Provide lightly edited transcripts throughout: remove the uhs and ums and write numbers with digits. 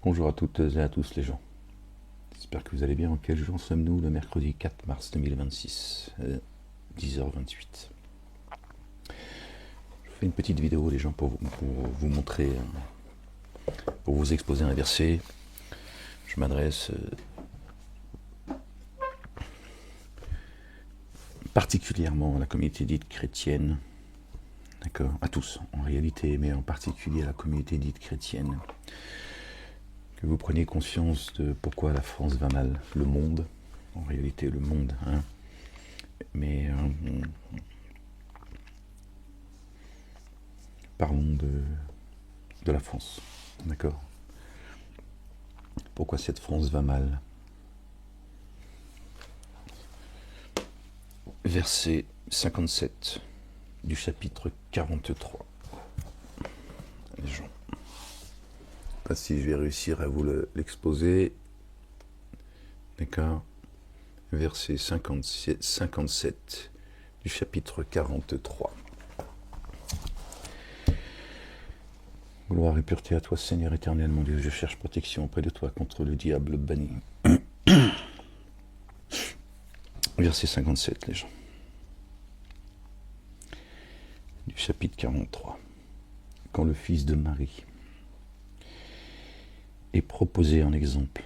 Bonjour à toutes et à tous les gens. J'espère que vous allez bien. En quel jour sommes-nous? Le mercredi 4 mars 2026, 10h28. Je vous fais une petite vidéo les gens pour vous montrer, pour vous exposer un verset. Je m'adresse particulièrement à la communauté dite chrétienne, d'accord, à tous en réalité, mais en particulier à la communauté dite chrétienne. Que vous preniez conscience de pourquoi la France va mal, le monde, en réalité le monde, hein. Mais parlons de la France, d'accord. Pourquoi cette France va mal? Verset 57 du chapitre 43. Les gens. Pas si je vais réussir à vous l'exposer. D'accord. Verset 57 du chapitre 43. Gloire et pureté à toi, Seigneur éternel, mon Dieu. Je cherche protection auprès de toi contre le diable banni. Verset 57, les gens. Du chapitre 43. Quand le fils de Marie est proposé en exemple,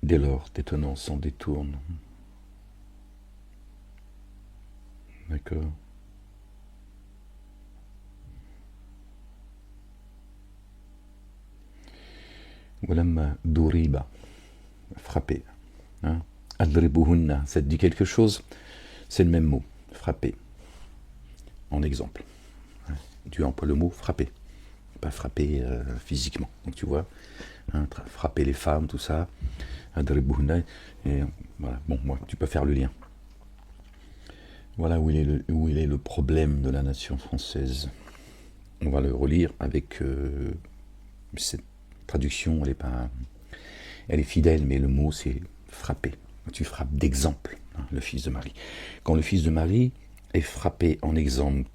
dès lors, t'étonnant, s'en détourne. D'accord. Walamma duriba, frapper. Hein? Adribuhunna, ça te dit quelque chose? C'est le même mot, frapper. En exemple. Tu emploies le mot frapper. Pas frapper physiquement. Donc tu vois, hein, frapper les femmes, tout ça. Adribuhunna. Et voilà, bon, moi, tu peux faire le lien. Voilà où il est le problème de la nation française. On va le relire avec cette traduction, elle est fidèle, mais le mot c'est frapper. Tu frappes d'exemple, hein, le fils de Marie. Quand le fils de Marie est frappé en exemple,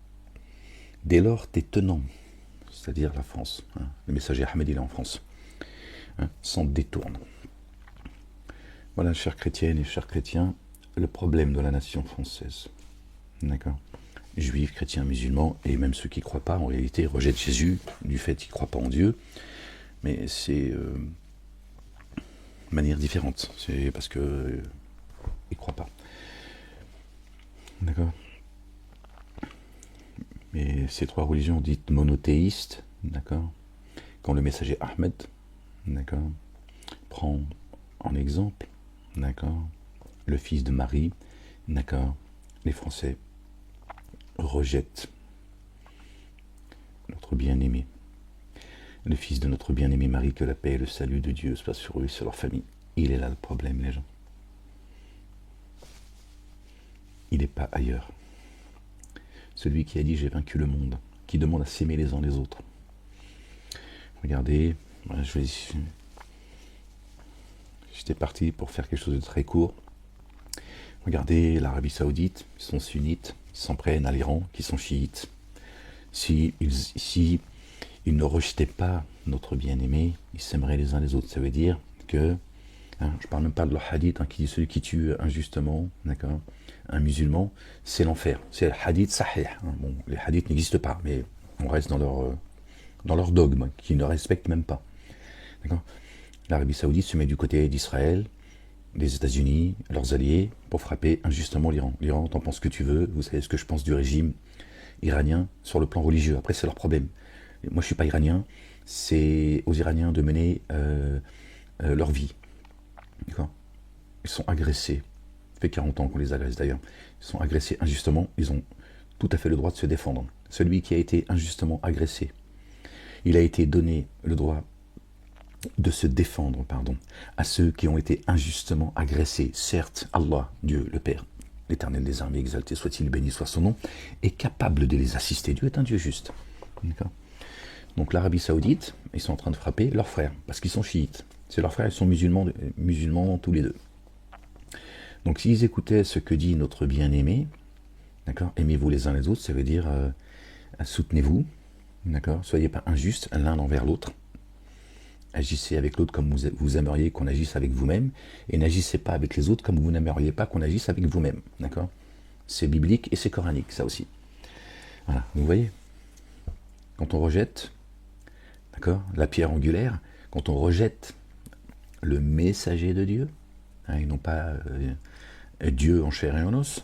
dès lors t'es tenant, c'est-à-dire la France. Hein, le messager Ahmed il est en France. Hein, s'en détourne. Voilà, chers chrétiennes et chers chrétiens, le problème de la nation française. D'accord. Juifs, chrétiens, musulmans, et même ceux qui ne croient pas, en réalité, rejettent Jésus du fait qu'ils ne croient pas en Dieu. Mais c'est de manière différente. C'est parce qu'ils ne croient pas. D'accord. Mais ces trois religions dites monothéistes, d'accord, quand le messager Ahmed, d'accord, prend en exemple, d'accord, le fils de Marie, d'accord, les Français rejettent notre bien-aimé, le fils de notre bien-aimé Marie, que la paix et le salut de Dieu soient sur eux et sur leur famille. Il est là le problème, les gens. Il n'est pas ailleurs. Celui qui a dit « j'ai vaincu le monde », qui demande à s'aimer les uns les autres. Regardez, j'étais parti pour faire quelque chose de très court. Regardez l'Arabie Saoudite, ils sont sunnites, ils s'en prennent à l'Iran, qui sont chiites. Si ils ne rejetaient pas notre bien-aimé, ils s'aimeraient les uns les autres. Ça veut dire que, hein, je ne parle même pas de leur hadith, hein, qui dit celui qui tue injustement, d'accord, un musulman, c'est l'enfer. C'est le hadith sahih. Hein. Bon, les hadiths n'existent pas, mais on reste dans leur dogme, qu'ils ne respectent même pas. D'accord. L'Arabie Saoudite se met du côté d'Israël, des États-Unis, leurs alliés, pour frapper injustement l'Iran. L'Iran, t'en penses ce que tu veux, vous savez ce que je pense du régime iranien sur le plan religieux. Après, c'est leur problème. Moi, je ne suis pas iranien, c'est aux Iraniens de mener leur vie. D'accord. Ils sont agressés. Ça fait 40 ans qu'on les agresse d'ailleurs. Ils sont agressés injustement, ils ont tout à fait le droit de se défendre. Celui qui a été injustement agressé, il a été donné le droit de se défendre, à ceux qui ont été injustement agressés. Certes, Allah, Dieu, le Père, l'Éternel des armées, exalté soit-il, béni soit son nom, est capable de les assister. Dieu est un Dieu juste. D'accord. Donc l'Arabie Saoudite, ils sont en train de frapper leurs frères, parce qu'ils sont chiites. C'est leurs frères, ils sont musulmans tous les deux. Donc s'ils écoutaient ce que dit notre bien-aimé, d'accord, aimez-vous les uns les autres, ça veut dire soutenez-vous, d'accord, soyez pas injustes l'un envers l'autre. Agissez avec l'autre comme vous aimeriez qu'on agisse avec vous-même, et n'agissez pas avec les autres comme vous n'aimeriez pas qu'on agisse avec vous-même. D'accord? C'est biblique et c'est coranique, ça aussi. Voilà, vous voyez, quand on rejette, d'accord, la pierre angulaire, quand on rejette le messager de Dieu, hein, et non pas Dieu en chair et en os,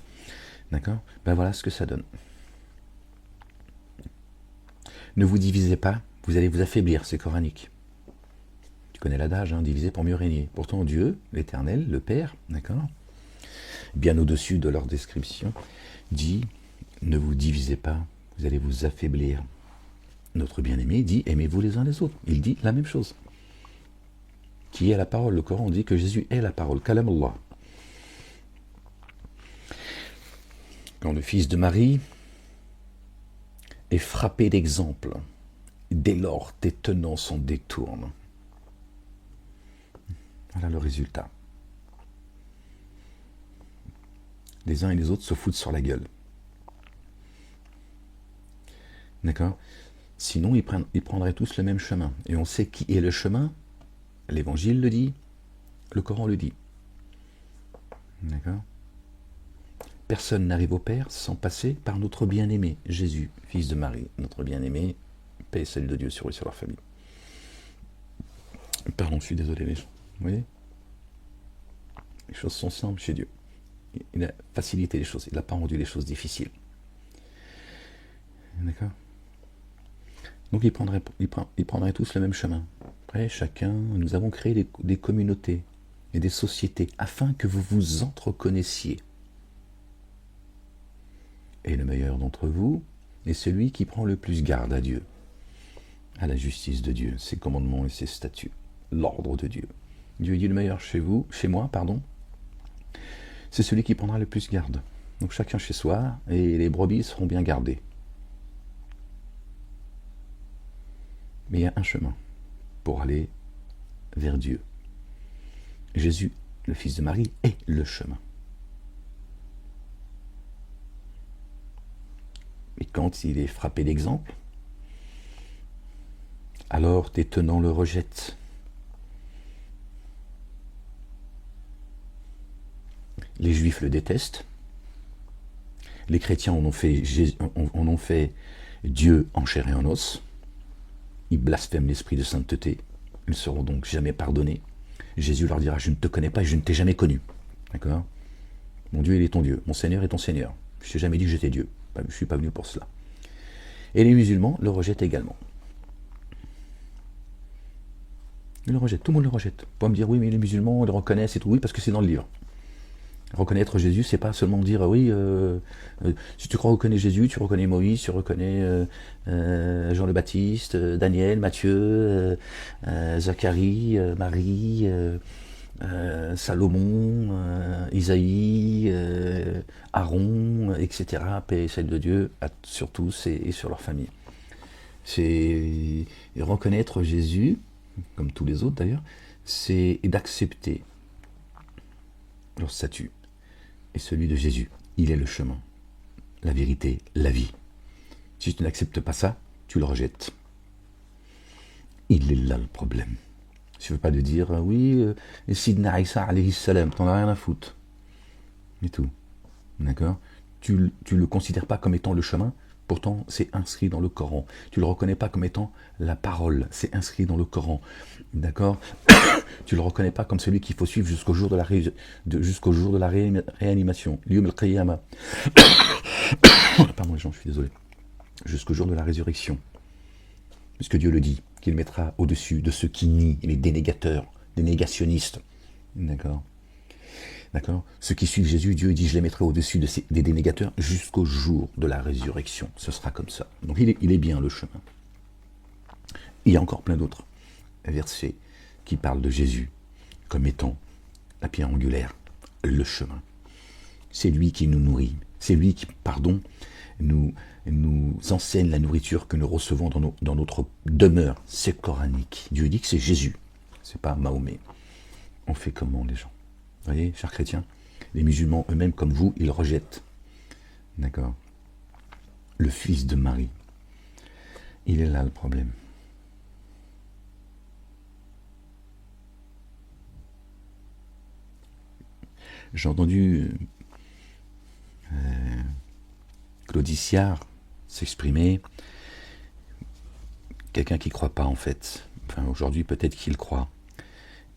d'accord, ben voilà ce que ça donne. Ne vous divisez pas, vous allez vous affaiblir, c'est coranique. Tu connais l'adage, hein, diviser pour mieux régner. Pourtant Dieu, l'Éternel, le Père, d'accord, bien au-dessus de leur description, dit, ne vous divisez pas, vous allez vous affaiblir. Notre bien-aimé dit, aimez-vous les uns les autres. Il dit la même chose. Qui est la parole? Le Coran dit que Jésus est la parole, Kalam Allah. Quand le fils de Marie est frappé d'exemple, dès lors tes tenants s'en détournent. Voilà le résultat. Les uns et les autres se foutent sur la gueule. D'accord? Sinon, ils prendraient tous le même chemin. Et on sait qui est le chemin. L'Évangile le dit, le Coran le dit. D'accord? Personne n'arrive au Père sans passer par notre bien-aimé, Jésus, fils de Marie, notre bien-aimé, paix et salut de Dieu sur eux et sur leur famille. Pardon, je suis désolé, les gens. Vous voyez? Les choses sont simples chez Dieu. Il a facilité les choses, il n'a pas rendu les choses difficiles. D'accord? Donc ils prendraient tous le même chemin. Après, chacun, nous avons créé des communautés et des sociétés afin que vous vous entreconnaissiez. Et le meilleur d'entre vous est celui qui prend le plus garde à Dieu, à la justice de Dieu, ses commandements et ses statuts, l'ordre de Dieu. Dieu dit le meilleur chez moi, c'est celui qui prendra le plus garde. Donc chacun chez soi, et les brebis seront bien gardées. Mais il y a un chemin pour aller vers Dieu. Jésus, le fils de Marie, est le chemin. Et quand il est frappé d'exemple, alors tes tenants le rejettent. Les Juifs le détestent. Les chrétiens en ont fait Dieu en chair et en os. Ils blasphèment l'esprit de sainteté. Ils ne seront donc jamais pardonnés. Jésus leur dira, je ne te connais pas et je ne t'ai jamais connu. D'accord? Mon Dieu, il est ton Dieu. Mon Seigneur est ton Seigneur. Je ne t'ai jamais dit que j'étais Dieu. Je ne suis pas venu pour cela. Et les musulmans le rejettent également. Ils le rejettent. Tout le monde le rejette. Vous pouvez me dire, oui, mais les musulmans le reconnaissent et tout. Oui, parce que c'est dans le livre. Reconnaître Jésus, c'est pas seulement dire oui, si tu crois reconnaître Jésus, tu reconnais Moïse, tu reconnais Jean le Baptiste, Daniel, Matthieu, Zacharie, Marie, Salomon, Isaïe, Aaron, etc. Paix et celle de Dieu sur tous et sur leur famille. C'est reconnaître Jésus, comme tous les autres d'ailleurs, c'est d'accepter leur statut et celui de Jésus. Il est le chemin, la vérité, la vie. Si tu n'acceptes pas ça, tu le rejettes. Il est là le problème. Je ne veux pas te dire, oui, Sidna Isa alayhi salam, t'en as rien à foutre. Et tout. D'accord? Tu le considères pas comme étant le chemin, pourtant c'est inscrit dans le Coran. Tu le reconnais pas comme étant la parole, c'est inscrit dans le Coran. D'accord? Tu le reconnais pas comme celui qu'il faut suivre jusqu'au jour de la réanimation. L'yom al-qiyamah. Pardon les gens, je suis désolé. Jusqu'au jour de la résurrection. Puisque Dieu le dit, qu'il mettra au-dessus de ceux qui nient, les dénégateurs, des négationnistes. D'accord? D'accord? Ceux qui suivent Jésus, Dieu dit, je les mettrai au-dessus des dénégateurs jusqu'au jour de la résurrection. Ce sera comme ça. Donc il est bien le chemin. Il y a encore plein d'autres versets qui parlent de Jésus comme étant la pierre angulaire, le chemin. C'est lui qui nous nourrit. C'est lui qui, nous enseigne la nourriture que nous recevons dans notre demeure. C'est coranique. Dieu dit que c'est Jésus. C'est pas Mahomet. On fait comment les gens? Vous voyez, chers chrétiens, les musulmans eux-mêmes comme vous, ils rejettent. D'accord? Le fils de Marie. Il est là le problème. J'ai entendu Claudie Siard s'exprimer, quelqu'un qui ne croit pas en fait. Enfin, aujourd'hui, peut-être qu'il croit.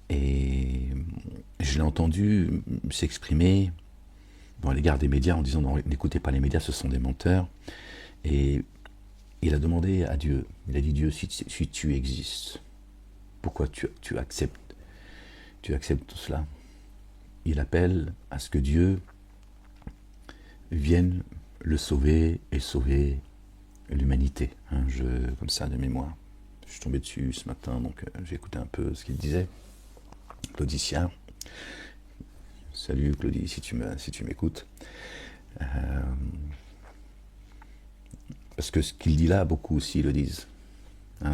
Et je l'ai entendu s'exprimer à l'égard des médias en disant non, n'écoutez pas les médias, ce sont des menteurs. Et il a demandé à Dieu, il a dit Dieu, si tu existes, pourquoi tu acceptes tout cela? Il appelle à ce que Dieu vienne le sauver et sauver l'humanité. Comme ça, de mémoire. Je suis tombé dessus ce matin, donc j'ai écouté un peu ce qu'il disait. Claudie Siard. Salut Claudie, si tu m'écoutes. Parce que ce qu'il dit là, beaucoup aussi le disent.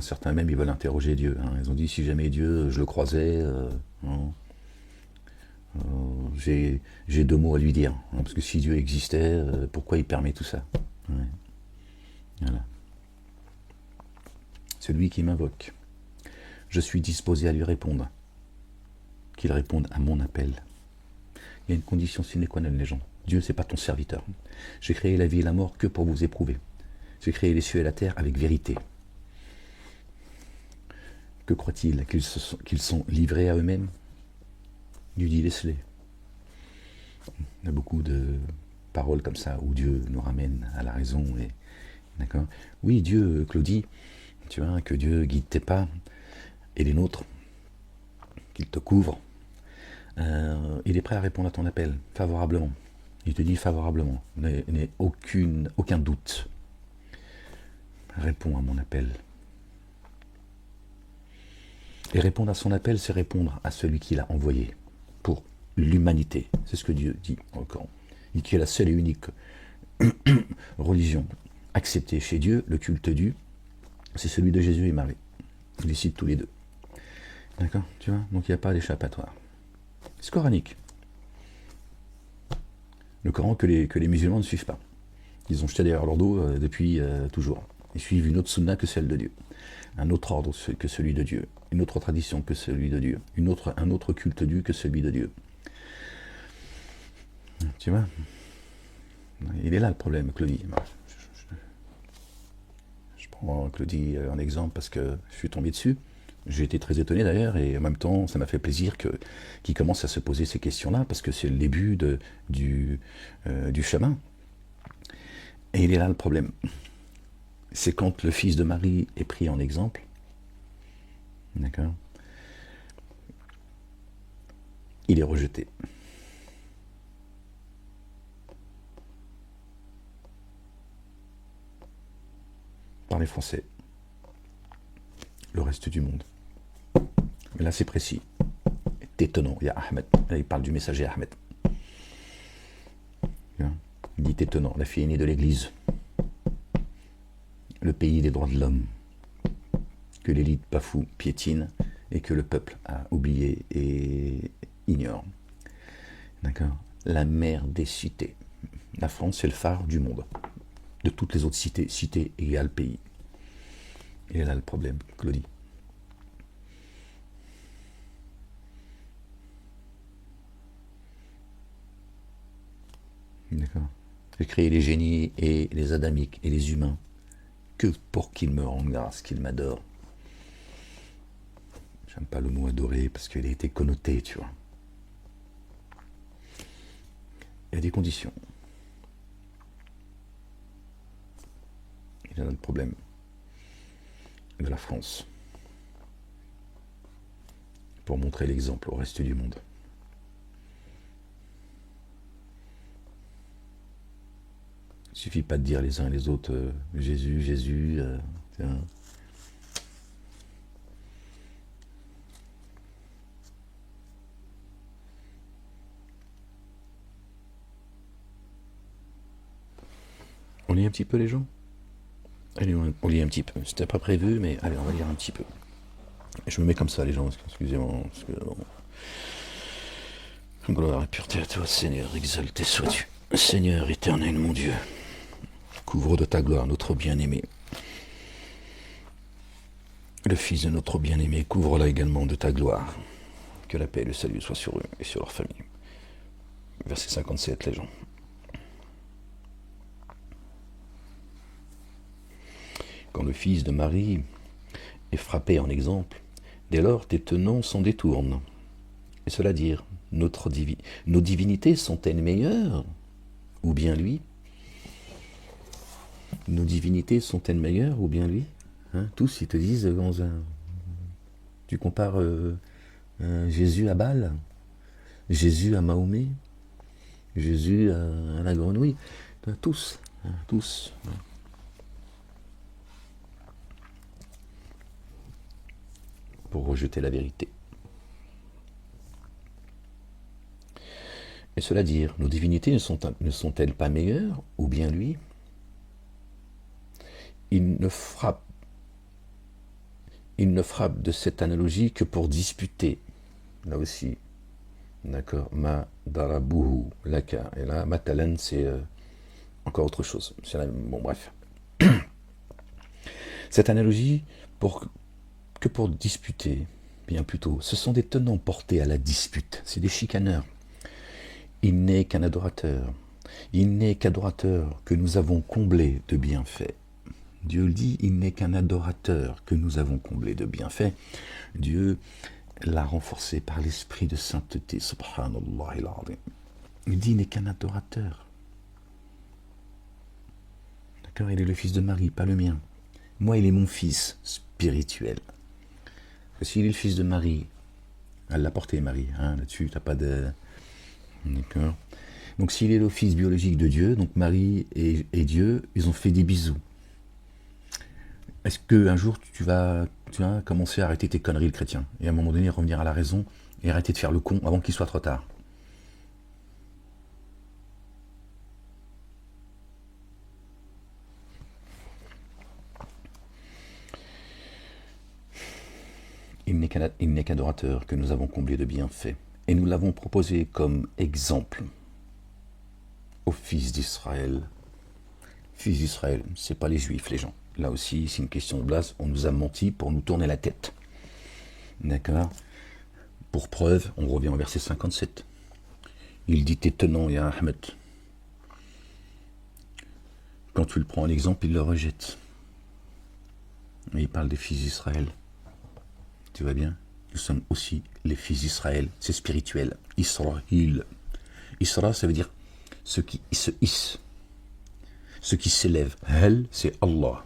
Certains même, ils veulent interroger Dieu. Ils ont dit, si jamais Dieu, je le croisais, j'ai 2 mots à lui dire. Parce que si Dieu existait, pourquoi il permet tout ça? Voilà. Celui qui m'invoque, je suis disposé à lui répondre. Qu'il réponde à mon appel. Il y a une condition sine qua non, les gens. Dieu, c'est pas ton serviteur. J'ai créé la vie et la mort que pour vous éprouver. J'ai créé les cieux et la terre avec vérité. Que croient-ils? Qu'ils sont livrés à eux-mêmes? Dieu dit, laisse-les. Il y a beaucoup de paroles comme ça où Dieu nous ramène à la raison. D'accord? Oui, Dieu, Claudie, tu vois, que Dieu guide tes pas et les nôtres, qu'il te couvre. Il est prêt à répondre à ton appel, favorablement. Il te dit favorablement, n'aie aucun doute. Réponds à mon appel. Et répondre à son appel, c'est répondre à celui qu'il a envoyé pour l'humanité. C'est ce que Dieu dit dans le Coran. Il dit qu'il est la seule et unique religion acceptée chez Dieu, le culte dû, c'est celui de Jésus et Marie. Il les cite tous les deux. D'accord? Tu vois? Donc il n'y a pas d'échappatoire. C'est coranique. Le Coran que les musulmans ne suivent pas. Ils ont jeté derrière leur dos depuis toujours. Ils suivent une autre sunna que celle de Dieu. Un autre ordre que celui de Dieu. Une autre tradition que celui de Dieu. Un autre culte dû que celui de Dieu. Tu vois? Il est là le problème, Claudie. Je prends Claudie en exemple parce que je suis tombé dessus. J'ai été très étonné d'ailleurs, et en même temps, ça m'a fait plaisir qu'il commence à se poser ces questions-là, parce que c'est le début du chemin. Et il est là le problème. C'est quand le fils de Marie est pris en exemple, d'accord, il est rejeté. Par les Français. Le reste du monde. Mais là, c'est précis. C'est étonnant. Il y a Ahmed. Là, il parle du messager Ahmed. Il dit étonnant. La fille aînée de l'Église. Le pays des droits de l'homme. Que l'élite bafoue, piétine, et que le peuple a oublié et ignore. D'accord? La mère des cités. La France, c'est le phare du monde. De toutes les autres cités. Cité égale pays. Et là, le problème, Claudie. D'accord. J'ai créé les génies et les adamiques et les humains que pour qu'ils me rendent grâce, qu'ils m'adorent. J'aime pas le mot adorer parce qu'il a été connoté, tu vois. Il y a des conditions. Il y a le problème de la France pour montrer l'exemple au reste du monde. Il suffit pas de dire les uns et les autres Jésus, Jésus. On lit un petit peu les gens? Allez, on lit un petit peu. C'était pas prévu, mais allez, on va lire un petit peu. Je me mets comme ça, les gens, excusez-moi. Parce que, bon. Gloire et pureté à toi, Seigneur, exalté sois-tu. Seigneur éternel, mon Dieu, couvre de ta gloire notre bien-aimé. Le fils de notre bien-aimé, couvre-la également de ta gloire. Que la paix et le salut soient sur eux et sur leur famille. verset 57, les gens. Quand le fils de Marie est frappé en exemple, dès lors tes tenants s'en détournent. Et cela dire, nos divinités sont-elles meilleures ou bien lui? Nos divinités sont-elles meilleures ou bien lui? Hein, tous, ils te disent, tu compares Jésus à Baal, Jésus à Mahomet, Jésus à la grenouille, tous, tous. Pour rejeter la vérité. Et cela dire, nos divinités ne sont-elles pas meilleures ou bien lui? Il ne frappe de cette analogie que pour disputer. Là aussi, d'accord, ma darabuhu laka. Et là, matalan, c'est encore autre chose. Bon, bref. Cette analogie, que pour disputer, bien plutôt, ce sont des tenants portés à la dispute, c'est des chicaneurs. Il n'est qu'un adorateur, il n'est qu'adorateur que nous avons comblé de bienfaits. Dieu le dit, il n'est qu'un adorateur que nous avons comblé de bienfaits. Dieu l'a renforcé par l'esprit de sainteté, subhanallah al-azim. Il dit, il n'est qu'un adorateur. D'accord, il est le fils de Marie, pas le mien. Moi, il est mon fils spirituel. S'il est le fils de Marie, elle l'a porté Marie, hein, là-dessus, t'as pas de... D'accord. Donc s'il est le fils biologique de Dieu, donc Marie et Dieu, ils ont fait des bisous. Est-ce qu'un jour tu vas commencer à arrêter tes conneries, le chrétien, et à un moment donné revenir à la raison et arrêter de faire le con avant qu'il soit trop tard? Il n'est qu'adorateur que nous avons comblé de bienfaits, et nous l'avons proposé comme exemple aux fils d'Israël. Fils d'Israël, c'est pas les juifs, les gens. Là aussi, c'est une question de blase, on nous a menti pour nous tourner la tête. D'accord? Pour preuve, on revient au verset 57. Il dit tes tenants, ya Ahmed. Quand tu le prends en exemple, il le rejette. Mais il parle des fils d'Israël. Tu vois bien? Nous sommes aussi les fils d'Israël. C'est spirituel. Israël. Isra, ça veut dire ce qui se hisse. Ce qui s'élève. Hel, c'est Allah.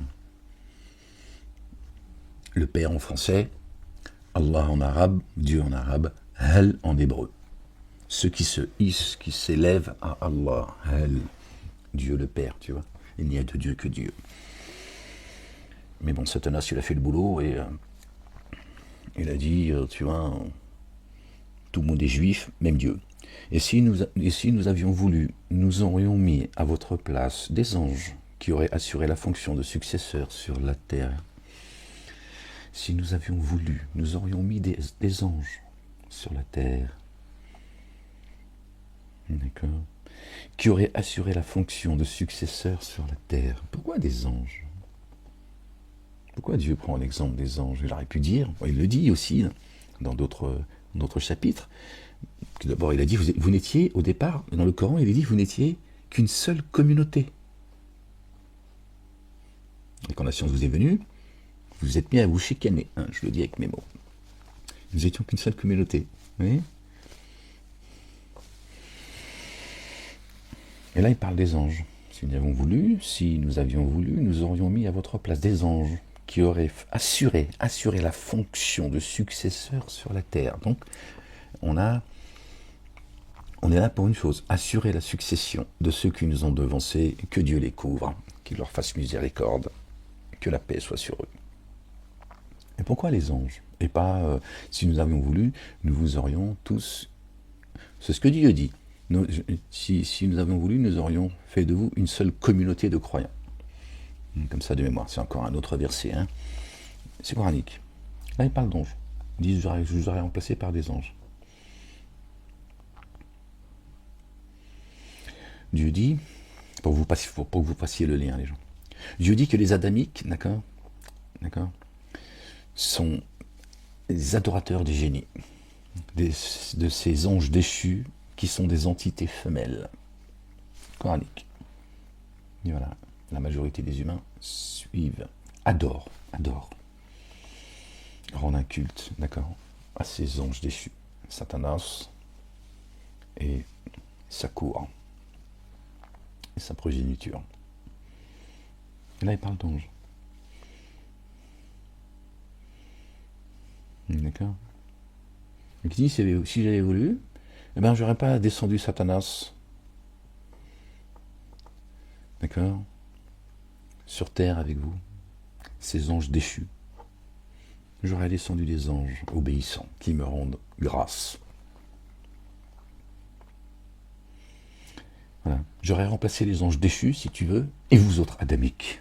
Le Père en français, Allah en arabe, Dieu en arabe, Hel en hébreu. Ce qui se hisse, qui s'élève à Allah, Hel, Dieu le Père, tu vois. Il n'y a de Dieu que Dieu. Mais bon, Satanas, il a fait le boulot et il a dit, tu vois, tout le monde est juif, même Dieu. Et si nous avions voulu, nous aurions mis à votre place des anges qui auraient assuré la fonction de successeurs sur la terre. Si nous avions voulu, nous aurions mis des anges sur la terre. D'accord? Qui auraient assuré la fonction de successeurs sur la terre. Pourquoi des anges? Pourquoi Dieu prend l'exemple des anges? Il aurait pu dire, il le dit aussi dans d'autres chapitres, que d'abord il a dit, vous n'étiez au départ, dans le Coran, il a dit, vous n'étiez qu'une seule communauté. Et quand la science vous est venue, vous êtes mis à vous chicaner, hein, je le dis avec mes mots. Nous étions qu'une seule communauté. Vous voyez? Et là, il parle des anges. Si nous avions voulu, nous aurions mis à votre place des anges qui auraient assuré la fonction de successeur sur la terre. Donc, on est là pour une chose, assurer la succession de ceux qui nous ont devancés, que Dieu les couvre, qu'il leur fasse miséricorde, que la paix soit sur eux. Et pourquoi les anges? Et pas, si nous avions voulu, nous vous aurions tous... C'est ce que Dieu dit. Si nous avions voulu, nous aurions fait de vous une seule communauté de croyants. Comme ça de mémoire, c'est encore un autre verset. Hein. C'est coranique. Là, il parle d'anges. Il dit, je vous aurais remplacé par des anges. Dieu dit, pour que vous passiez le lien, les gens. Dieu dit que les adamiques, d'accord, sont les adorateurs des génies, de ces anges déchus qui sont des entités femelles coraniques. Et voilà, la majorité des humains suivent, adorent, rendent un culte, d'accord, à ces anges déchus, Satanas et sa cour, et sa progéniture. Et là, il parle d'anges. D'accord. Il dit, si j'avais voulu, eh ben, j'aurais pas descendu Satanas, d'accord, sur terre avec vous, ces anges déchus. J'aurais descendu des anges obéissants qui me rendent grâce. Voilà. J'aurais remplacé les anges déchus, si tu veux, et vous autres adamiques,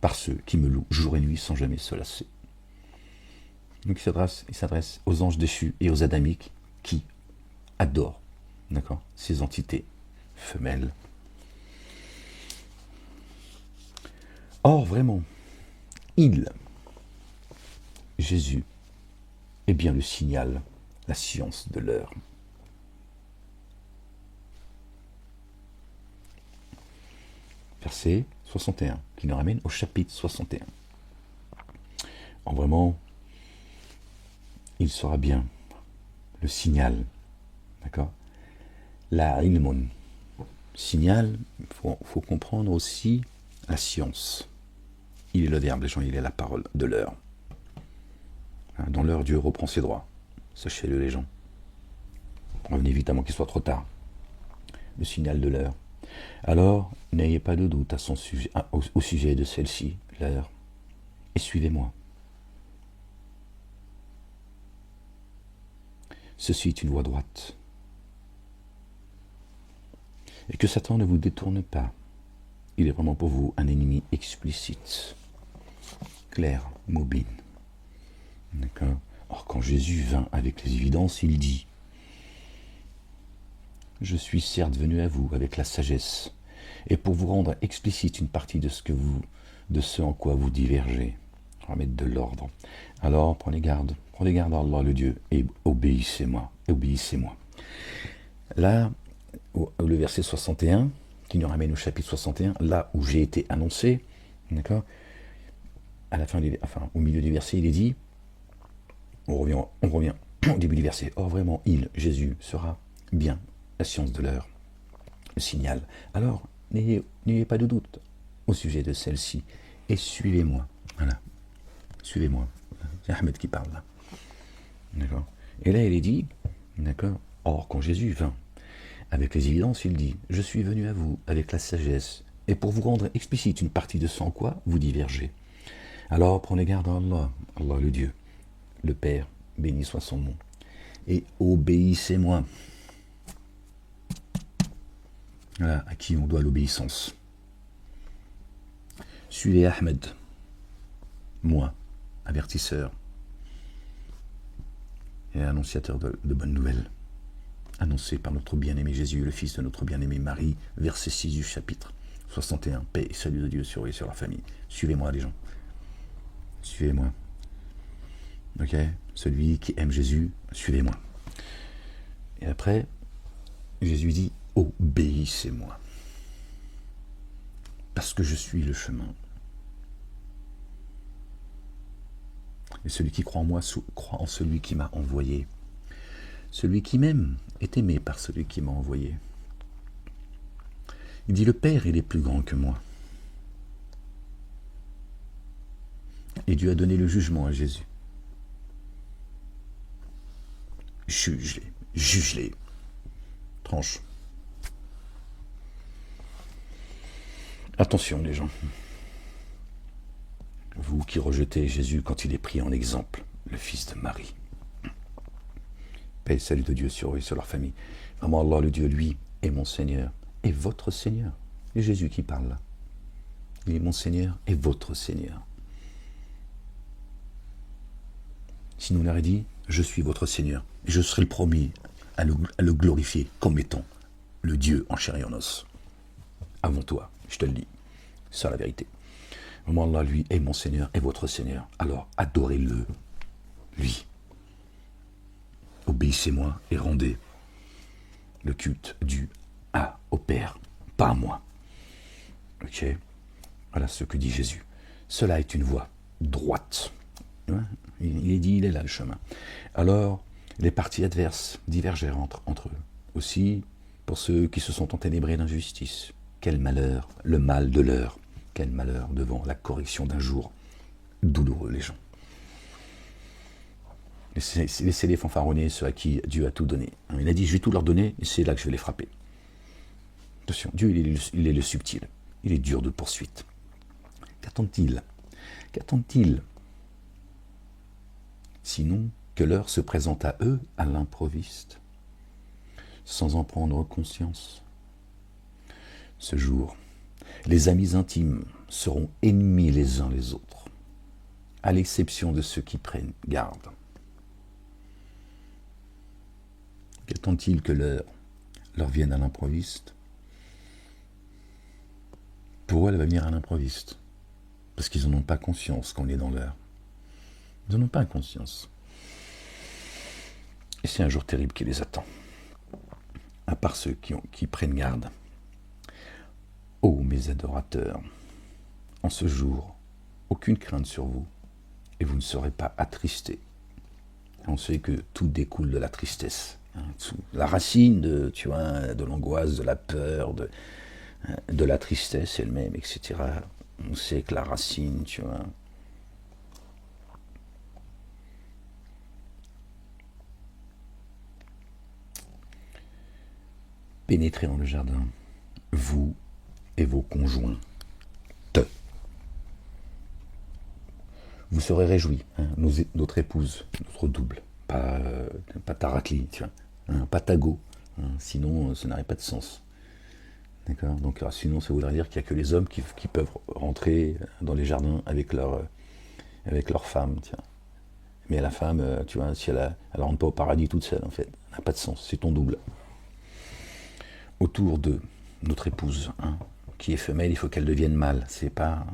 par ceux qui me louent jour et nuit sans jamais se lasser. Donc il s'adresse aux anges déchus et aux adamiques qui adorent, d'accord, ces entités femelles. Or, vraiment, Jésus, est bien le signal, la science de l'heure. Verset 61, qui nous ramène au chapitre 61. Or, vraiment, il sera bien le signal, d'accord, la ilmun. Signal, il faut comprendre aussi la science. Il est le verbe, les gens, il est la parole de l'heure. Dans l'heure, Dieu reprend ses droits. Sachez-le, les gens. Revenez vite avant qu'il soit trop tard. Le signal de l'heure. Alors, n'ayez pas de doute au sujet de celle-ci, l'heure, et suivez-moi. Ceci est une voie droite. Et que Satan ne vous détourne pas. Il est vraiment pour vous un ennemi explicite, clair, mobile. D'accord. Or, quand Jésus vint avec les évidences, il dit « Je suis certes venu à vous avec la sagesse, et pour vous rendre explicite une partie de ce en quoi vous divergez. » On va mettre de l'ordre. Alors, prenez garde à Allah le Dieu, et obéissez-moi. Là, le verset 61, qui nous ramène au chapitre 61, là où j'ai été annoncé, d'accord, à la fin, au milieu du verset, il est dit, on revient au début du verset, or vraiment, Jésus, sera bien la science de l'heure, le signal. Alors, n'ayez pas de doute au sujet de celle-ci, et suivez-moi. Voilà, suivez-moi. C'est Ahmed qui parle là. D'accord. Et là, il est dit, d'accord, or quand Jésus vint avec les évidences, il dit, je suis venu à vous avec la sagesse, et pour vous rendre explicite une partie de ce en quoi vous divergez. Alors prenez garde à Allah, Allah le Dieu, le Père, béni soit son nom, et obéissez-moi. Voilà, à qui on doit l'obéissance. Suivez Ahmed, moi, avertisseur et annonciateur de bonnes nouvelles, annoncé par notre bien-aimé Jésus, le fils de notre bien-aimée Marie, verset 6 du chapitre 61. Paix et salut de Dieu sur eux et sur leur famille. Suivez-moi, les gens. Suivez-moi. Ok? Celui qui aime Jésus, suivez-moi. Et après, Jésus dit, obéissez-moi. Parce que je suis le chemin. Et celui qui croit en moi croit en celui qui m'a envoyé. Celui qui m'aime est aimé par celui qui m'a envoyé. Il dit, le Père, il est plus grand que moi. Et Dieu a donné le jugement à Jésus. Juge-les. Tranche. Attention, les gens. Vous qui rejetez Jésus quand il est pris en exemple, le fils de Marie. Paix et salut de Dieu sur eux et sur leur famille. Vraiment, Allah, le Dieu, lui, est mon Seigneur, et votre Seigneur. C'est Jésus qui parle là. Il est mon Seigneur et votre Seigneur. Sinon, on aurait dit, je suis votre Seigneur, et je serai le premier à le glorifier comme étant le Dieu en chair et en os. Avant toi, je te le dis. C'est ça la vérité. Vraiment, Allah, lui, est mon Seigneur et votre Seigneur. Alors, adorez-le, lui. Obéissez-moi et rendez le culte dû au Père, pas à moi. Ok. Voilà ce que dit Jésus. Cela est une voie droite. Il est dit, il est là le chemin. Alors, les partis adverses divergèrent entre eux. Aussi, pour ceux qui se sont enténébrés d'injustice, quel malheur, le mal de l'heure, quel malheur devant la correction d'un jour douloureux, les gens. Laissez-les fanfaronner ceux à qui Dieu a tout donné. Il a dit, je vais tout leur donner, et c'est là que je vais les frapper. Attention, Dieu, il est le subtil. Il est dur de poursuite. Qu'attend-il? Qu'attend-il? Sinon que l'heure se présente à eux à l'improviste, sans en prendre conscience. Ce jour, les amis intimes seront ennemis les uns les autres, à l'exception de ceux qui prennent garde. Qu'attend-il que l'heure leur vienne à l'improviste? Pour eux, elle va venir à l'improviste, parce qu'ils n'en ont pas conscience qu'on est dans l'heure. Ils n'en ont pas conscience. Et c'est un jour terrible qui les attend. À part ceux qui prennent garde. Ô mes adorateurs, en ce jour, aucune crainte sur vous, et vous ne serez pas attristés. On sait que tout découle de la tristesse. La racine de l'angoisse, de la peur, de la tristesse elle-même, etc. On sait que la racine, pénétrez dans le jardin, vous et vos conjoints. Vous serez réjouis, notre épouse, notre double, pas Tarakli, pas Tago, sinon ça n'aurait pas de sens. D'accord. Donc sinon ça voudrait dire qu'il n'y a que les hommes qui peuvent rentrer dans les jardins avec leur femme. Mais la femme, si elle rentre pas au paradis toute seule, en fait, ça n'a pas de sens, c'est ton double. Autour de notre épouse, qui est femelle, il faut qu'elle devienne mâle. C'est pas...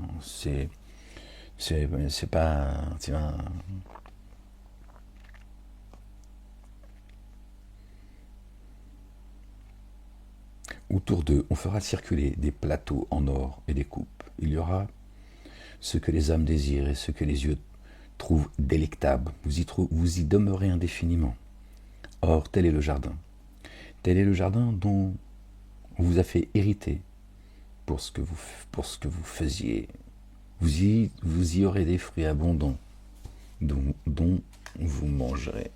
Autour d'eux, on fera circuler des plateaux en or et des coupes. Il y aura ce que les âmes désirent et ce que les yeux trouvent délectable. Vous y demeurez indéfiniment. Or, tel est le jardin. Tel est le jardin dont on vous a fait hériter pour ce que vous faisiez. Vous y aurez des fruits abondants dont vous mangerez.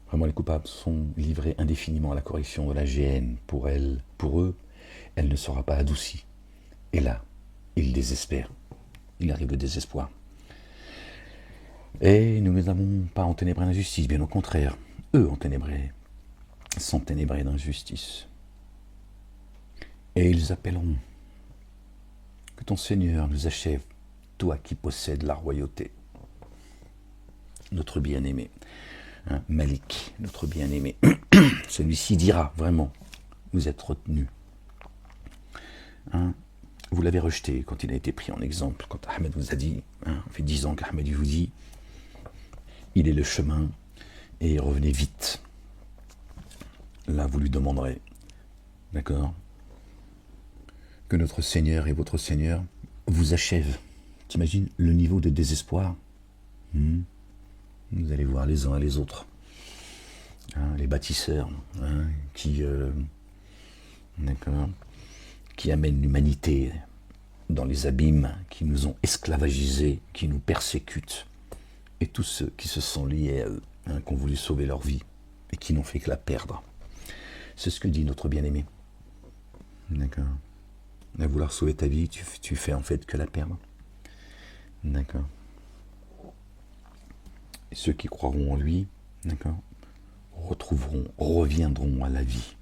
Vraiment, les coupables sont livrés indéfiniment à la correction de la géhenne. Pour eux, elle ne sera pas adoucie. Et là, ils désespèrent. Il arrive le désespoir. Et nous ne les avons pas enténébrés d'injustice, bien au contraire. Eux sont ténébrés d'injustice. Et ils appelleront. Que ton Seigneur nous achève, toi qui possèdes la royauté. Notre bien-aimé, Malik, notre bien-aimé, celui-ci dira vraiment, vous êtes retenu. Vous l'avez rejeté quand il a été pris en exemple, quand Ahmed vous a dit, ça fait 10 ans qu'Ahmed vous dit, il est le chemin, et revenez vite. Là, vous lui demanderez, d'accord, que notre Seigneur et votre Seigneur vous achèvent. T'imagines le niveau de désespoir? Vous allez voir les uns et les autres, les bâtisseurs, qui amènent l'humanité dans les abîmes, qui nous ont esclavagisés, qui nous persécutent, et tous ceux qui se sont liés à eux, qui ont voulu sauver leur vie, et qui n'ont fait que la perdre. C'est ce que dit notre bien-aimé. D'accord. À vouloir sauver ta vie, tu fais en fait que la perdre. D'accord. Et ceux qui croiront en lui, d'accord, reviendront à la vie.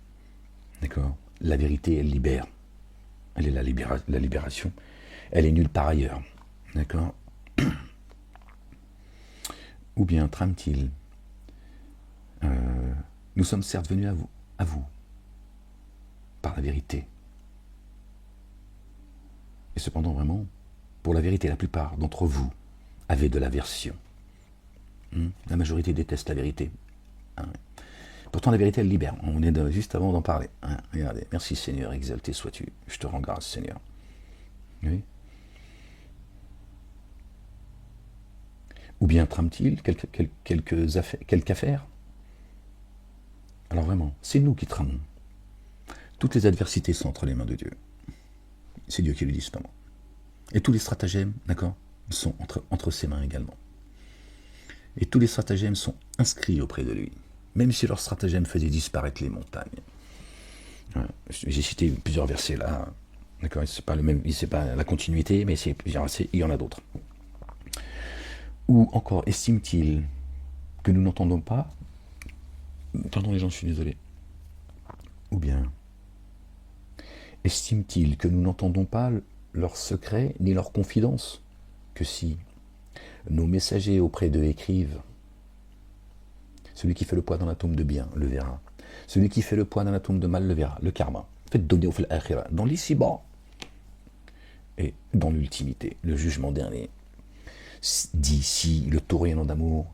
D'accord. La vérité, elle libère. Elle est la libération. Elle est nulle part ailleurs. D'accord. Ou bien trame-t-il, nous sommes certes venus à vous, par la vérité. Et cependant, vraiment, pour la vérité, la plupart d'entre vous avaient de l'aversion. La majorité déteste la vérité. Hein. Pourtant, la vérité, elle libère. On est juste avant d'en parler. Hein. Regardez. Merci Seigneur, exalté sois-tu. Je te rends grâce, Seigneur. Oui. Ou bien trame-t-il quelque affaire? Alors vraiment, c'est nous qui tramons. Toutes les adversités sont entre les mains de Dieu. C'est Dieu qui le dit, pas moi. Et tous les stratagèmes, d'accord, sont entre ses mains également. Et tous les stratagèmes sont inscrits auprès de lui. Même si leurs stratagèmes faisaient disparaître les montagnes. J'ai cité plusieurs versets là. D'accord, c'est pas le même, c'est pas la continuité, mais c'est plusieurs versets, il y en a d'autres. Ou encore, estime-t-il que nous n'entendons pas? Pardon les gens, je suis désolé. Ou bien, estime-t-il que nous n'entendons pas leurs secrets ni leurs confidences? Que si nos messagers auprès d'eux écrivent, celui qui fait le poids dans l'atome de bien le verra. Celui qui fait le poids dans l'atome de mal le verra. Le karma. Faites donner au fil akhira. Dans l'ici-bas et dans l'ultimité, le jugement dernier. Dit si le tout rayonnant d'amour,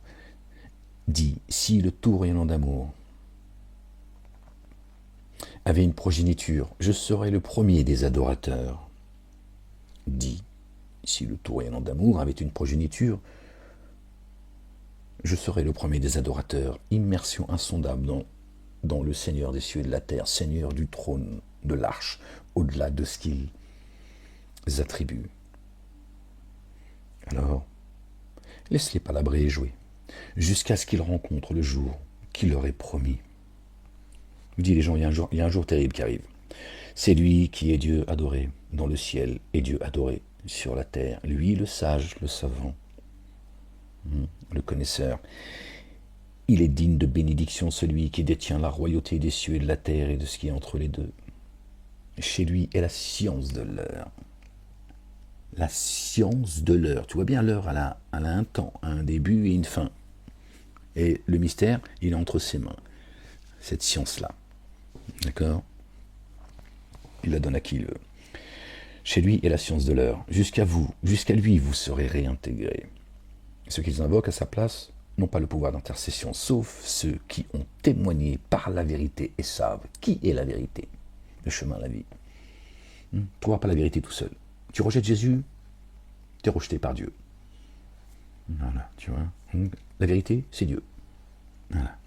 avait une progéniture, je serais le premier des adorateurs. Dit si le tout rayonnant d'amour avait une progéniture, je serai le premier des adorateurs. Immersion insondable dans le Seigneur des cieux et de la terre, Seigneur du trône, de l'arche, au-delà de ce qu'ils attribuent. Alors, laisse-les palabrer et jouer, jusqu'à ce qu'ils rencontrent le jour qu'il leur est promis. Je vous dis les gens, il y a un jour terrible qui arrive. C'est lui qui est Dieu adoré dans le ciel et Dieu adoré sur la terre. Lui, le sage, le savant, le connaisseur. Il est digne de bénédiction, celui qui détient la royauté des cieux et de la terre et de ce qui est entre les deux. Chez lui est la science de l'heure. La science de l'heure. Tu vois bien, l'heure, elle a un temps, un début et une fin. Et le mystère, il est entre ses mains. Cette science-là. D'accord? Il la donne à qui il veut. Chez lui est la science de l'heure. Jusqu'à lui, vous serez réintégrés. Ceux qu'ils invoquent à sa place n'ont pas le pouvoir d'intercession, sauf ceux qui ont témoigné par la vérité et savent qui est la vérité, le chemin, la vie. Tu ne trouveras pas la vérité tout seul. Tu rejettes Jésus, tu es rejeté par Dieu. Voilà, tu vois. La vérité, c'est Dieu. Voilà.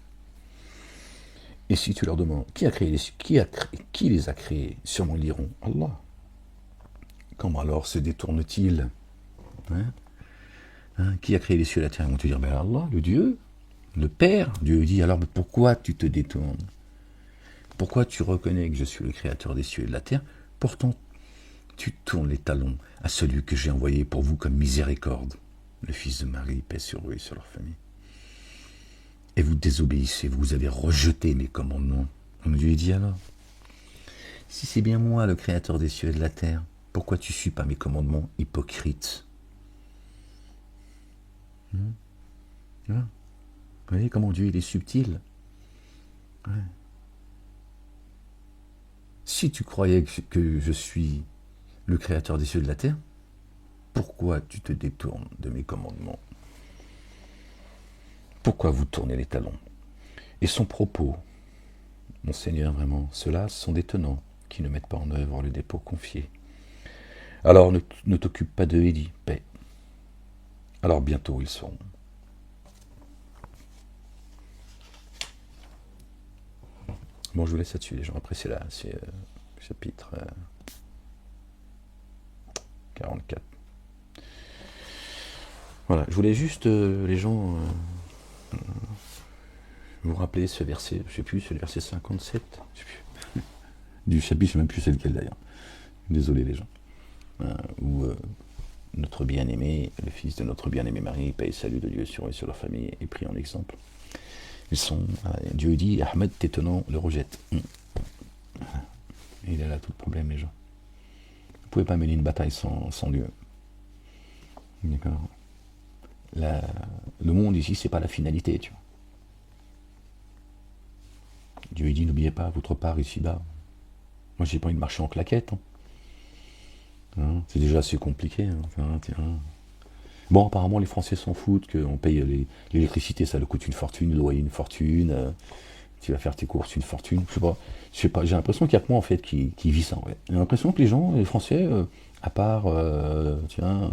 Et si tu leur demandes qui les a créés, sûrement ils diront Allah. Comment alors se détourne-t-il? Qui a créé les cieux et la terre? Ils vont te dire Allah, le Dieu, le Père. Dieu dit alors pourquoi tu te détournes? Pourquoi tu reconnais que je suis le créateur des cieux et de la terre? Pourtant, tu tournes les talons à celui que j'ai envoyé pour vous comme miséricorde, le Fils de Marie, paix sur eux et sur leur famille. Et vous désobéissez, vous avez rejeté mes commandements. Dieu dit alors, si c'est bien moi le créateur des cieux et de la terre, pourquoi tu ne suis pas mes commandements, hypocrite? Vous voyez comment Dieu il est subtil. Si tu croyais que je suis le créateur des cieux et de la terre, pourquoi tu te détournes de mes commandements? Pourquoi vous tournez les talons? Et son propos, mon Seigneur, vraiment, ceux-là sont des tenants qui ne mettent pas en œuvre le dépôt confié. Alors ne t'occupe pas d'eux et dis paix. Alors bientôt ils seront. Bon, je vous laisse là-dessus, les gens. Après, c'est chapitre 44. Voilà, je voulais juste, les gens, vous rappeler ce verset, je ne sais plus, c'est le verset 57, je sais plus. Du chapitre, je ne sais même plus c'est lequel d'ailleurs. Désolé, les gens. Où notre bien-aimé, le fils de notre bien-aimé Marie, paix et salut de Dieu sur eux et sur leur famille, est pris en exemple. Dieu dit, Ahmed, tes tenants le rejettent. Et il est là tout le problème, les gens. Vous ne pouvez pas mener une bataille sans Dieu. D'accord. Le monde ici, c'est pas la finalité, tu vois. Dieu dit, n'oubliez pas votre part ici-bas. Moi, j'ai pas envie de marcher en claquette. C'est déjà assez compliqué. Bon, apparemment, les Français s'en foutent, qu'on paye l'électricité, ça leur coûte une fortune, le loyer une fortune, tu vas faire tes courses une fortune, je sais pas, j'ai l'impression qu'il y a que moi, en fait, qui vit ça, ouais. J'ai l'impression que les gens, les Français, à part, tiens,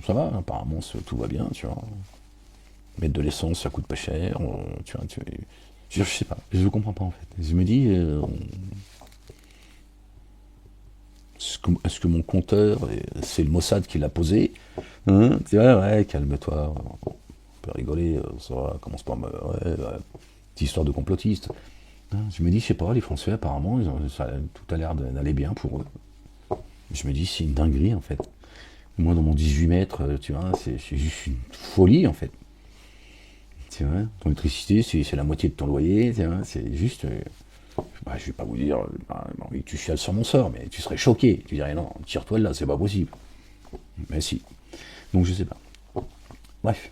ça va, apparemment, tout va bien, tu vois. Mettre de l'essence, ça coûte pas cher, tu vois, je sais pas, je ne comprends pas, en fait. Je me dis, est-ce que mon compteur, c'est le Mossad qui l'a posé, hein? Tu vois, ouais, calme-toi, on peut rigoler, ça va, commence pas, ouais, petite histoire de complotiste. Hein, je me dis, je sais pas, les Français, apparemment, tout a l'air d'aller bien pour eux. Je me dis, c'est une dinguerie, en fait. Moi, dans mon 18 mètres, tu vois, c'est juste une folie, en fait. Tu vois, ton électricité, c'est la moitié de ton loyer, tu vois, c'est juste... bah, je vais pas vous dire, oui, tu chiales sur mon sort, mais tu serais choqué. Tu dirais, non, tire-toi de là, c'est pas possible. Mais si. Donc, je sais pas. Bref.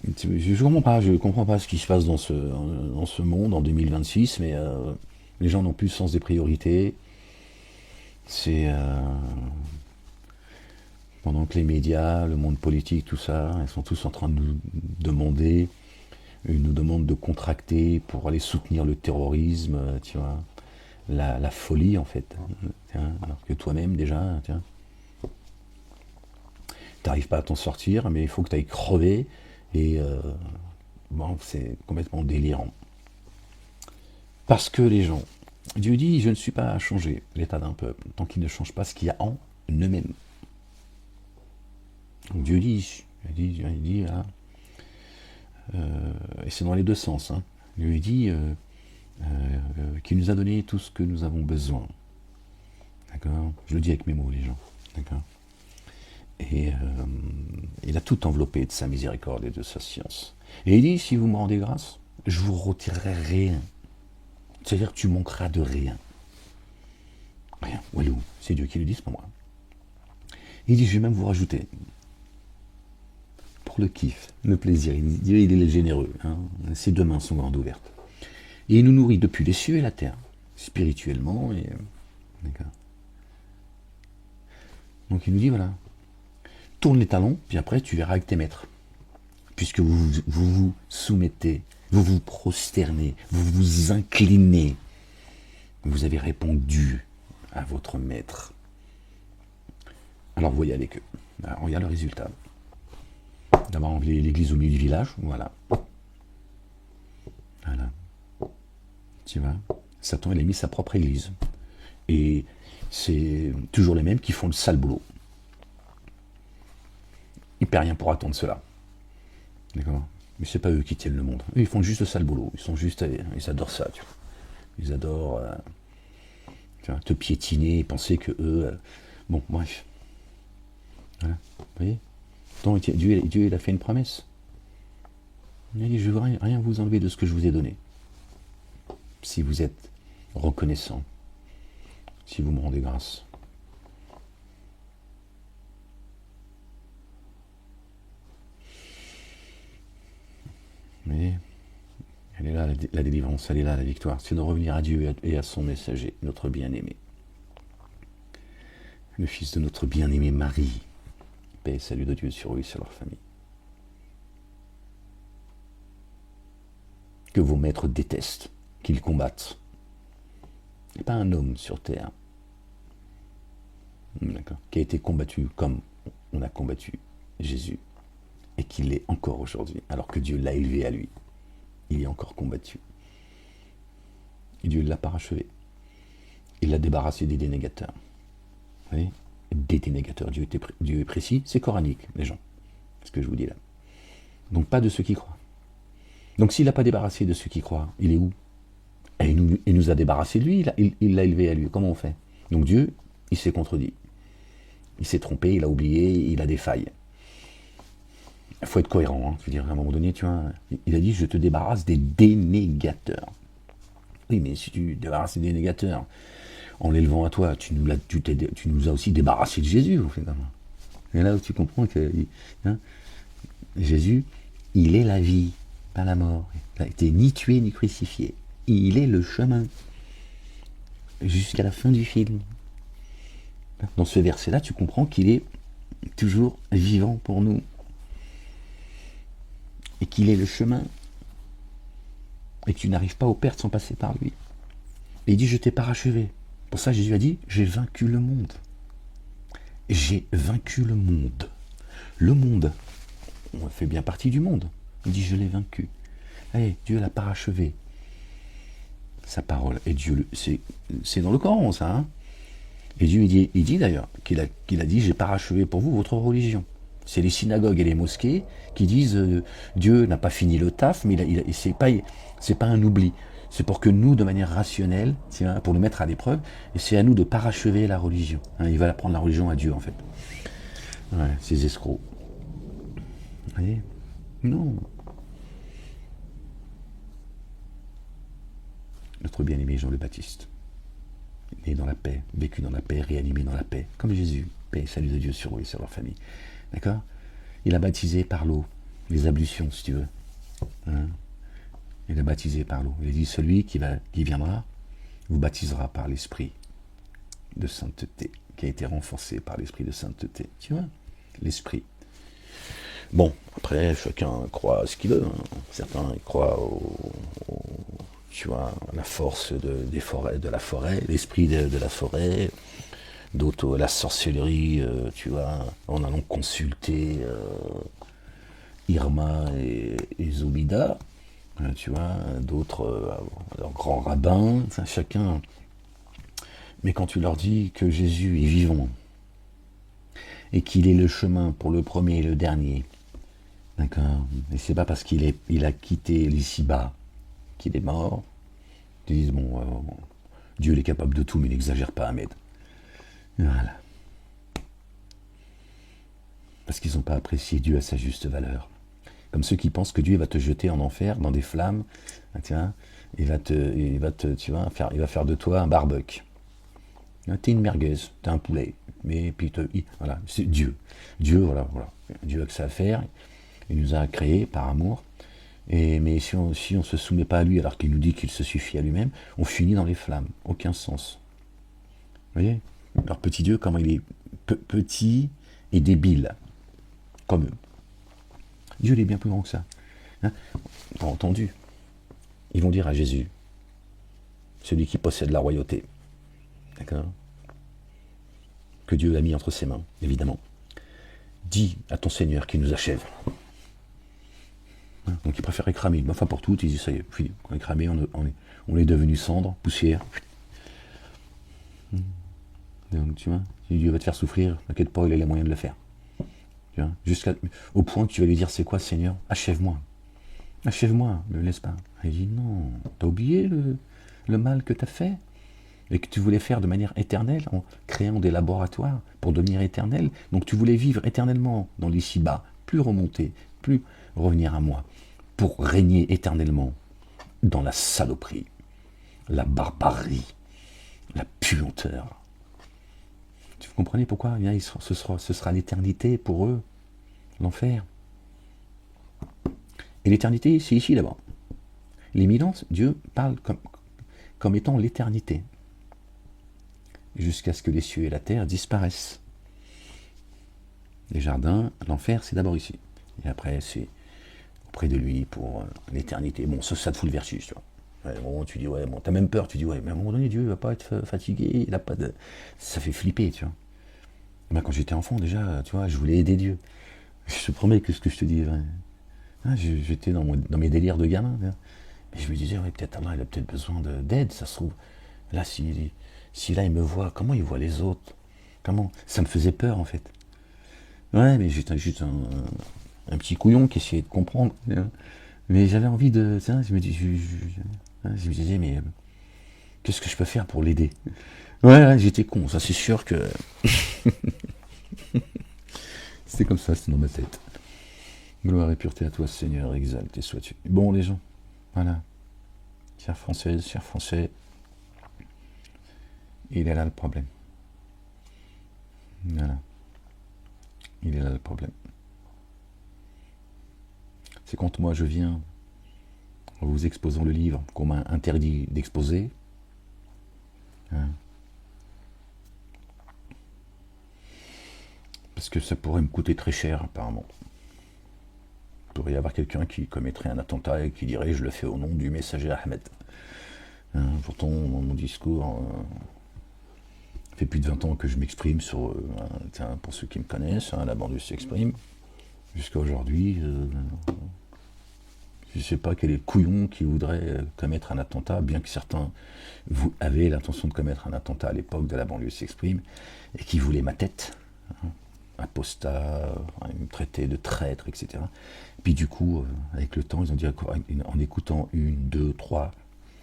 Je comprends pas ce qui se passe dans ce monde en 2026, mais les gens n'ont plus le sens des priorités. C'est pendant que les médias, le monde politique, tout ça, ils sont tous en train de nous demander, ils nous demandent de contracter pour aller soutenir le terrorisme, tu vois, la folie en fait. Tiens, alors que toi-même déjà, tiens, t'arrives pas à t'en sortir, mais il faut que tu ailles crever et bon, c'est complètement délirant. Parce que les gens, Dieu dit, je ne suis pas à changer l'état d'un peuple tant qu'il ne change pas ce qu'il y a en eux-mêmes. Donc Dieu dit, là, et c'est dans les deux sens, hein. Dieu dit qu'il nous a donné tout ce que nous avons besoin. D'accord? Je le dis avec mes mots, les gens. D'accord? Et il a tout enveloppé de sa miséricorde et de sa science. Et il dit, si vous me rendez grâce, je vous retirerai rien. C'est-à-dire que tu manqueras de rien. Rien. Walou, c'est Dieu qui le dit, c'est pas moi. Il dit, je vais même vous rajouter. Pour le kiff, le plaisir. Dieu, il est généreux. Hein. Ses deux mains sont grandes ouvertes. Et il nous nourrit depuis les cieux et la terre, spirituellement. D'accord. Donc il nous dit, voilà, tourne les talons, puis après tu verras avec tes maîtres. Puisque vous soumettez, vous vous prosternez, vous vous inclinez. Vous avez répondu à votre maître. Alors voyez avec eux. Alors, regarde le résultat. D'abord l'église au milieu du village, voilà. Voilà. Tu vois, Satan, il a mis sa propre église. Et c'est toujours les mêmes qui font le sale boulot. Il ne perd rien pour attendre cela. D'accord? Mais c'est pas eux qui tiennent le monde. Eux, ils font juste le sale boulot. Ils adorent ça, tu vois. Ils adorent tu vois, te piétiner et penser que eux... bon, bref. Voilà. Vous voyez? Donc, Dieu, il a fait une promesse. Il a dit, je ne veux rien vous enlever de ce que je vous ai donné. Si vous êtes reconnaissant, si vous me rendez grâce. Mais elle est là, la délivrance, elle est là, la victoire. C'est de revenir à Dieu et à son messager, notre bien-aimé. Le fils de notre bien-aimé Marie. Paix et salut de Dieu sur eux et sur leur famille. Que vos maîtres détestent, qu'ils combattent. Il n'y a pas un homme sur terre, d'accord, qui a été combattu comme on a combattu Jésus, et qu'il l'est encore aujourd'hui, alors que Dieu l'a élevé à lui. Il est encore combattu. Et Dieu ne l'a pas rachevé. Il l'a débarrassé des dénégateurs. Vous voyez? Des dénégateurs. Dieu est précis, c'est coranique, les gens. C'est ce que je vous dis là. Donc pas de ceux qui croient. Donc s'il n'a pas débarrassé de ceux qui croient, il est où? Et il nous a débarrassé de lui, il l'a élevé à lui. Comment on fait? Donc Dieu, il s'est contredit. Il s'est trompé, il a oublié, il a des failles. Il faut être cohérent. Hein. Je veux dire, à un moment donné, tu vois, il a dit, je te débarrasse des dénégateurs. Oui, mais si tu débarrasses des dénégateurs, en l'élevant à toi, tu nous as aussi débarrassé de Jésus. Et là où tu comprends que hein, Jésus, il est la vie, pas la mort. Il n'a été ni tué ni crucifié. Il est le chemin. Jusqu'à la fin du film. Dans ce verset-là, tu comprends qu'il est toujours vivant pour nous, et qu'il est le chemin, et que tu n'arrives pas au Père sans passer par lui. Et il dit, je t'ai parachevé. Pour ça, Jésus a dit, j'ai vaincu le monde. J'ai vaincu le monde. Le monde, on fait bien partie du monde. Il dit, je l'ai vaincu. Allez, Dieu l'a parachevé. Sa parole. Et Dieu, c'est dans le Coran, ça. Hein, et Dieu, il dit d'ailleurs, qu'il a dit, j'ai parachevé pour vous votre religion. C'est les synagogues et les mosquées qui disent, Dieu n'a pas fini le taf, mais c'est pas un oubli. C'est pour que nous, de manière rationnelle, pour nous mettre à l'épreuve, et c'est à nous de parachever la religion. Hein, ils veulent apprendre la religion à Dieu, en fait. Ouais, ces escrocs. Vous voyez ? Non. Notre bien-aimé Jean le Baptiste, né dans la paix, vécu dans la paix, réanimé dans la paix, comme Jésus, paix et salut de Dieu sur eux et sur leur famille. D'accord ? Il a baptisé par l'eau, les ablutions, si tu veux. Hein ? Il a baptisé par l'eau. Il a dit, celui qui viendra vous baptisera par l'esprit de sainteté, qui a été renforcé par l'esprit de sainteté. Tu vois ? L'esprit. Bon, après, chacun croit ce qu'il veut. Hein. Certains croient tu vois, la force de la forêt, l'esprit de la forêt. D'autres, la sorcellerie, tu vois, en allant consulter Irma et Zobida. Tu vois, d'autres, leurs grands rabbins, enfin, chacun. Mais quand tu leur dis que Jésus est vivant, et qu'il est le chemin pour le premier et le dernier, d'accord, et c'est pas parce qu'il a quitté l'ici-bas qu'il est mort, ils disent, bon, Dieu il est capable de tout, mais n'exagère pas, Ahmed. Voilà. Parce qu'ils n'ont pas apprécié Dieu à sa juste valeur. Comme ceux qui pensent que Dieu va te jeter en enfer, dans des flammes, tiens, il va faire de toi un barbecue. T'es une merguez, t'es un poulet, mais puis voilà, c'est Dieu. Dieu, voilà. Dieu a que ça à faire, il nous a créés par amour, mais si on ne se soumet pas à lui, alors qu'il nous dit qu'il se suffit à lui-même, on finit dans les flammes, aucun sens. Vous voyez ? Leur petit Dieu, comment il est petit et débile, comme eux. Dieu, il est bien plus grand que ça. Hein ? T'as entendu ? Ils vont dire à Jésus, celui qui possède la royauté, d'accord ? Que Dieu a mis entre ses mains, évidemment. Dis à ton Seigneur qu'il nous achève. Hein ? Donc ils préfèrent cramer. Une fois pour toutes, ils disent, ça y est, fini. On est cramé, on est devenu cendre, poussière. Donc tu vois, si Dieu va te faire souffrir, t'inquiète pas, il a les moyens de le faire. Jusqu'au point que tu vas lui dire, c'est quoi, Seigneur ? Achève-moi. Achève-moi, ne me laisse pas. Il dit, non, t'as oublié le mal que t'as fait et que tu voulais faire de manière éternelle en créant des laboratoires pour devenir éternel. Donc tu voulais vivre éternellement dans l'ici-bas, plus remonter, plus revenir à moi, pour régner éternellement dans la saloperie, la barbarie, la puanteur. Vous comprenez pourquoi ce sera l'éternité pour eux, l'enfer. Et l'éternité, c'est ici d'abord. L'éminence, Dieu parle comme étant l'éternité, jusqu'à ce que les cieux et la terre disparaissent. Les jardins, l'enfer, c'est d'abord ici. Et après, c'est auprès de lui pour l'éternité. Bon, ça te fout le vertige, tu vois. Ouais, bon, tu dis, ouais, bon, t'as même peur, tu dis, ouais, mais à un moment donné, Dieu va pas être fatigué, il a pas de... Ça fait flipper, tu vois. Moi, quand j'étais enfant, déjà, tu vois, je voulais aider Dieu. Je te promets que ce que je te dis est vrai. Hein, j'étais dans mes délires de gamin. Hein. Et je me disais, ouais, peut-être Allah, il a peut-être besoin d'aide, ça se trouve. Là, si là, il me voit, comment il voit les autres ? Comment ? Ça me faisait peur, en fait. Ouais, mais j'étais juste un petit couillon qui essayait de comprendre. Hein. Mais j'avais envie de... Je me disais, mais qu'est-ce que je peux faire pour l'aider ? Ouais, j'étais con, ça c'est sûr que... C'était comme ça, c'était dans ma tête. Gloire et pureté à toi, Seigneur, exalté sois-tu. Bon, les gens, voilà. Chère Française, chers Français, il est là le problème. Voilà. Il est là le problème. C'est quand moi je viens en vous exposant le livre qu'on m'a interdit d'exposer. Hein. parce que ça pourrait me coûter très cher, apparemment. Il pourrait y avoir quelqu'un qui commettrait un attentat et qui dirait « je le fais au nom du messager Ahmed ». Pourtant, dans mon discours, ça fait plus de 20 ans que je m'exprime sur, pour ceux qui me connaissent, la banlieue s'exprime. Jusqu'à aujourd'hui, je ne sais pas quel est le couillon qui voudrait commettre un attentat, bien que certains avaient l'intention de commettre un attentat à l'époque de la banlieue s'exprime, et qui voulaient ma tête, apostat, me traiter de traître, etc. Puis du coup, avec le temps, ils ont dit, en écoutant une, deux, trois,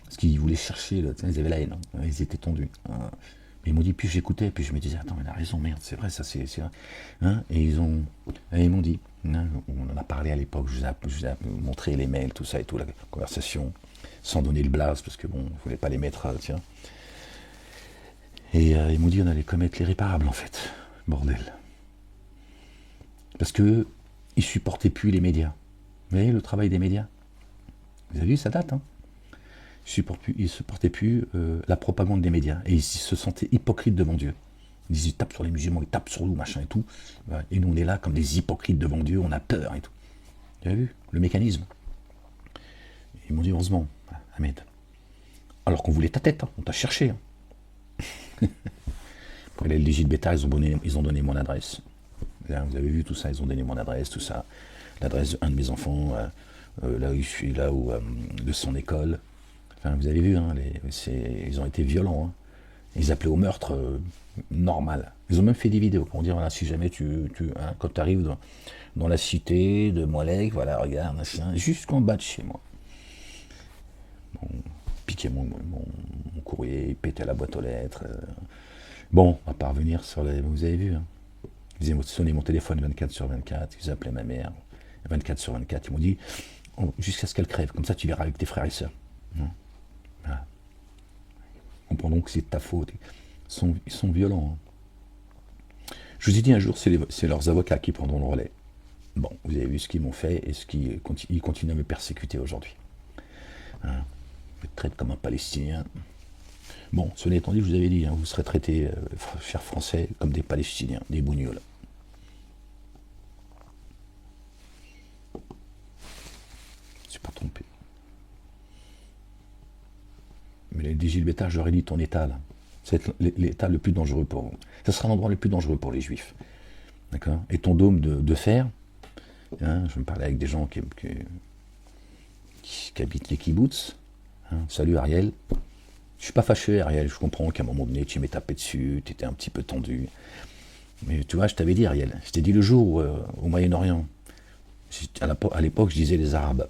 parce qu'ils voulaient chercher, là, ils avaient la haine, ils étaient tendus. Mais ils m'ont dit, puis j'écoutais, puis je me disais, attends, il a raison, merde, c'est vrai, ça c'est vrai. Et ils m'ont dit, on en a parlé à l'époque, je vous ai montré les mails, tout ça et tout, la conversation, sans donner le blase, parce que bon, je voulais pas les mettre, tiens. Et ils m'ont dit, on allait commettre l'irréparable, en fait, bordel. Parce que ils supportaient plus les médias. Vous voyez le travail des médias? Vous avez vu, ça date, hein? Ils ne supportaient plus la propagande des médias. Et ils se sentaient hypocrites devant Dieu. Ils disaient, ils tapent sur les musulmans, ils tapent sur nous, machin et tout. Et nous, on est là comme des hypocrites devant Dieu, on a peur et tout. Vous avez vu le mécanisme? Ils m'ont dit, heureusement, Ahmed. Alors qu'on voulait ta tête, hein, on t'a cherché. Hein. Pour les Légit Bêta, ils ont donné mon adresse. Vous avez vu tout ça, ils ont donné mon adresse, tout ça. L'adresse d'un de mes enfants, là où je suis, de son école. Enfin, vous avez vu, hein, ils ont été violents. Hein. Ils appelaient au meurtre normal. Ils ont même fait des vidéos pour dire, voilà, si jamais quand tu arrives dans la cité de Moalek, voilà, regarde, jusqu'en bas de chez moi. Bon, piquer mon courrier, péter la boîte aux lettres. Bon, on va pas revenir sur les... Vous avez vu, hein. Ils ont sonné mon téléphone 24/24, ils appelaient ma mère 24/24. Ils m'ont dit, jusqu'à ce qu'elle crève, comme ça tu verras avec tes frères et sœurs. Voilà. Comprenons que c'est de ta faute. Ils sont violents. Hein. Je vous ai dit un jour, c'est leurs avocats qui prendront le relais. Bon, vous avez vu ce qu'ils m'ont fait et ils continuent à me persécuter aujourd'hui. Hein. Ils me traitent comme un Palestinien. Bon, cela étant dit, je vous avais dit, hein, vous serez traités, chers Français, comme des Palestiniens, des bougnoules. Je ne suis pas trompé. Mais les Légit Bêta, je leur ai dit, ton état, là, c'est l'état le plus dangereux pour vous. Ce sera l'endroit le plus dangereux pour les Juifs. D'accord? Et ton dôme de fer, hein, je me parlais avec des gens qui habitent les kibbutz. Hein, salut Ariel. Je suis pas fâché, Ariel, je comprends qu'à un moment donné, tu m'es tapé dessus, tu étais un petit peu tendu. Mais tu vois, je t'avais dit, Ariel, je t'ai dit le jour où, au Moyen-Orient, à l'époque, je disais les Arabes.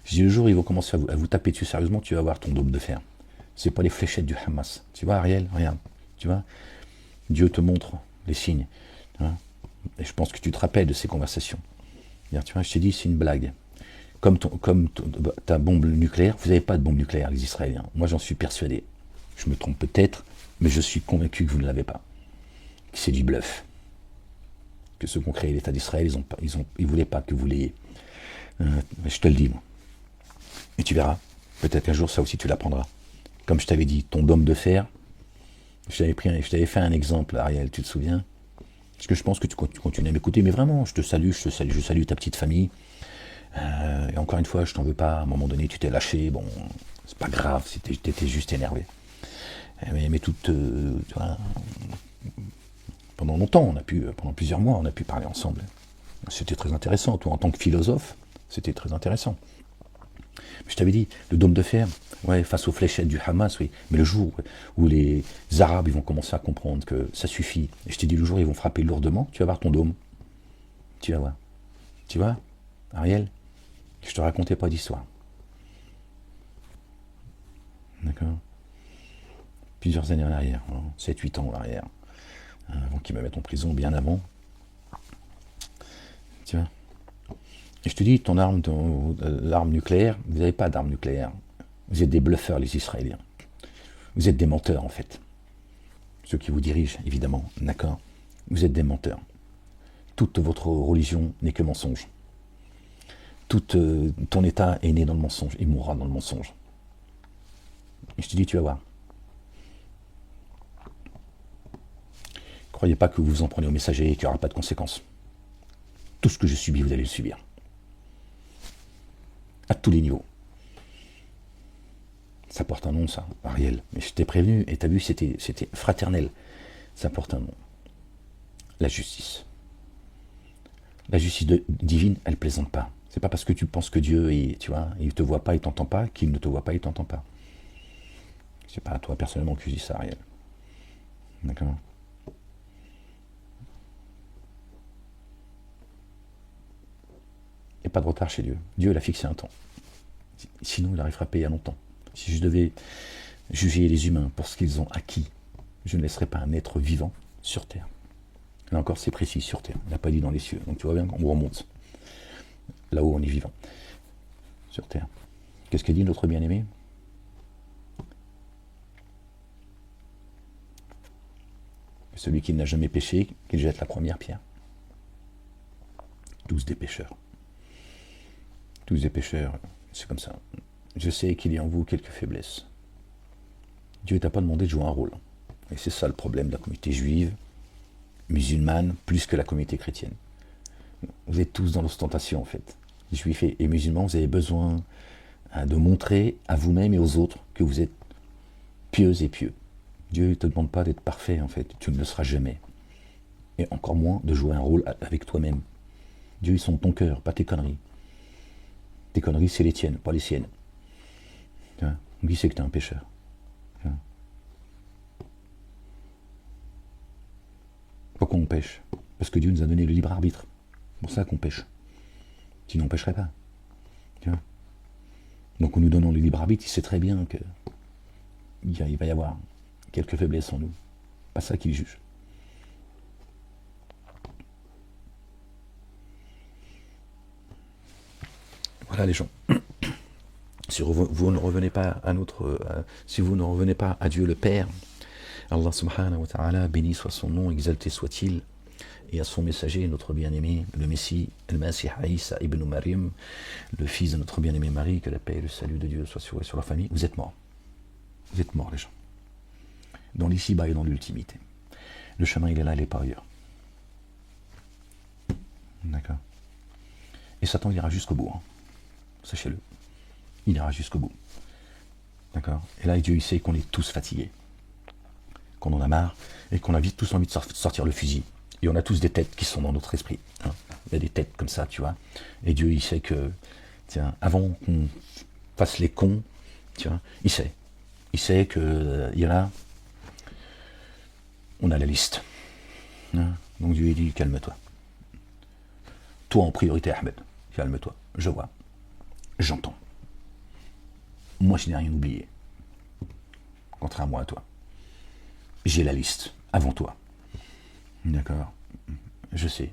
Je dis le jour où ils vont commencer à vous taper dessus sérieusement, tu vas voir ton dôme de fer. C'est pas les fléchettes du Hamas. Tu vois, Ariel, regarde, tu vois, Dieu te montre les signes. Hein, et je pense que tu te rappelles de ces conversations. Tu vois, je t'ai dit, c'est une blague. Comme ta bombe nucléaire, vous n'avez pas de bombe nucléaire, les Israéliens. Moi, j'en suis persuadé. Je me trompe peut-être, mais je suis convaincu que vous ne l'avez pas. C'est du bluff. Que ceux qui ont créé l'État d'Israël, ils ne voulaient pas que vous l'ayez. Je te le dis, moi. Et tu verras. Peut-être qu'un jour, ça aussi, tu l'apprendras. Comme je t'avais dit, ton dôme de fer, je t'avais fait un exemple, Ariel, tu te souviens? Parce que je pense que tu continues à m'écouter, mais vraiment, je salue ta petite famille. Et encore une fois, je t'en veux pas, à un moment donné, tu t'es lâché, bon, c'est pas grave, tu étais juste énervé. Mais tu vois, pendant longtemps, pendant plusieurs mois, on a pu parler ensemble. C'était très intéressant, toi, en tant que philosophe, c'était très intéressant. Je t'avais dit, le dôme de fer, ouais, face aux fléchettes du Hamas, oui, mais le jour où les Arabes ils vont commencer à comprendre que ça suffit, et je t'ai dit, le jour où ils vont frapper lourdement, tu vas voir ton dôme. Tu vas voir. Tu vois, Ariel, je te racontais pas d'histoire. D'accord? Plusieurs années en arrière, 7-8 ans en arrière, avant qu'ils me mettent en prison, bien avant. Tu vois? Et je te dis, l'arme nucléaire, vous n'avez pas d'arme nucléaire. Vous êtes des bluffeurs, les Israéliens. Vous êtes des menteurs, en fait. Ceux qui vous dirigent, évidemment, d'accord? Vous êtes des menteurs. Toute votre religion n'est que mensonge. Tout ton état est né dans le mensonge, il mourra dans le mensonge. Et je te dis, tu vas voir. Croyez pas que vous vous en prenez au messager et qu'il n'y aura pas de conséquences. Tout ce que je subis, vous allez le subir. À tous les niveaux. Ça porte un nom, ça, Ariel. Mais je t'ai prévenu, et t'as vu, c'était fraternel. Ça porte un nom. La justice. La justice divine, elle plaisante pas. C'est pas parce que tu penses que Dieu, tu vois, il te voit pas, il t'entend pas, qu'il ne te voit pas, il t'entend pas. C'est pas à toi personnellement que je dis ça, Ariel. D'accord? Il n'y a pas de retard chez Dieu. Dieu, il a fixé un temps. Sinon, il aurait frappé il y a longtemps. Si je devais juger les humains pour ce qu'ils ont acquis, je ne laisserais pas un être vivant sur Terre. Là encore, c'est précis, sur Terre. Il n'a pas dit dans les cieux. Donc tu vois bien, on remonte. Là-haut, on est vivant. Sur Terre. Qu'est-ce qu'a dit notre bien-aimé? Celui qui n'a jamais péché, qu'il jette la première pierre. Tous des pécheurs. Tous des pécheurs, c'est comme ça. Je sais qu'il y a en vous quelques faiblesses. Dieu ne t'a pas demandé de jouer un rôle. Et c'est ça le problème de la communauté juive, musulmane, plus que la communauté chrétienne. Vous êtes tous dans l'ostentation, en fait. Juifs et musulmans, vous avez besoin de montrer à vous-même et aux autres que vous êtes pieux et pieux. Dieu ne te demande pas d'être parfait, en fait. Tu ne le seras jamais. Et encore moins de jouer un rôle avec toi-même. Dieu, il sonde ton cœur, pas tes conneries. Tes conneries, c'est les tiennes, pas les siennes. Lui, c'est que tu es un pécheur. Pourquoi on pêche? Parce que Dieu nous a donné le libre arbitre. C'est pour ça qu'on pêche. Sinon, on ne pêcherait pas. Donc, en nous donnant le libre arbitre, il sait très bien qu'il va y avoir quelques faiblesses en nous. Pas ça qu'il juge. Voilà les gens. Si vous ne revenez pas à si vous ne revenez pas à Dieu le Père, Allah subhanahu wa ta'ala, béni soit son nom, exalté soit-il, et à son messager, notre bien-aimé, le Messie, le Messie Isa ibn Maryam, le fils de notre bien-aimé Marie, que la paix et le salut de Dieu soient sur la famille. Vous êtes morts. Vous êtes morts les gens. Dans l'ici-bas et dans l'ultimité. Le chemin il est là, il n'est pas ailleurs. D'accord. Et Satan ira jusqu'au bout. Sachez-le. Il ira jusqu'au bout. D'accord. Et là, Dieu, il sait qu'on est tous fatigués. Qu'on en a marre et qu'on a vite tous envie de sortir le fusil. Et on a tous des têtes qui sont dans notre esprit. Il y a des têtes comme ça, tu vois. Et Dieu, il sait que, tiens, avant qu'on fasse les cons, tu vois, il sait. Il sait que il y en a. On a la liste. Donc Dieu, il dit, calme-toi. Toi en priorité, Ahmed. Calme-toi. Je vois. J'entends. Moi, je n'ai rien oublié. Contrairement à toi. J'ai la liste, avant toi. D'accord. Je sais.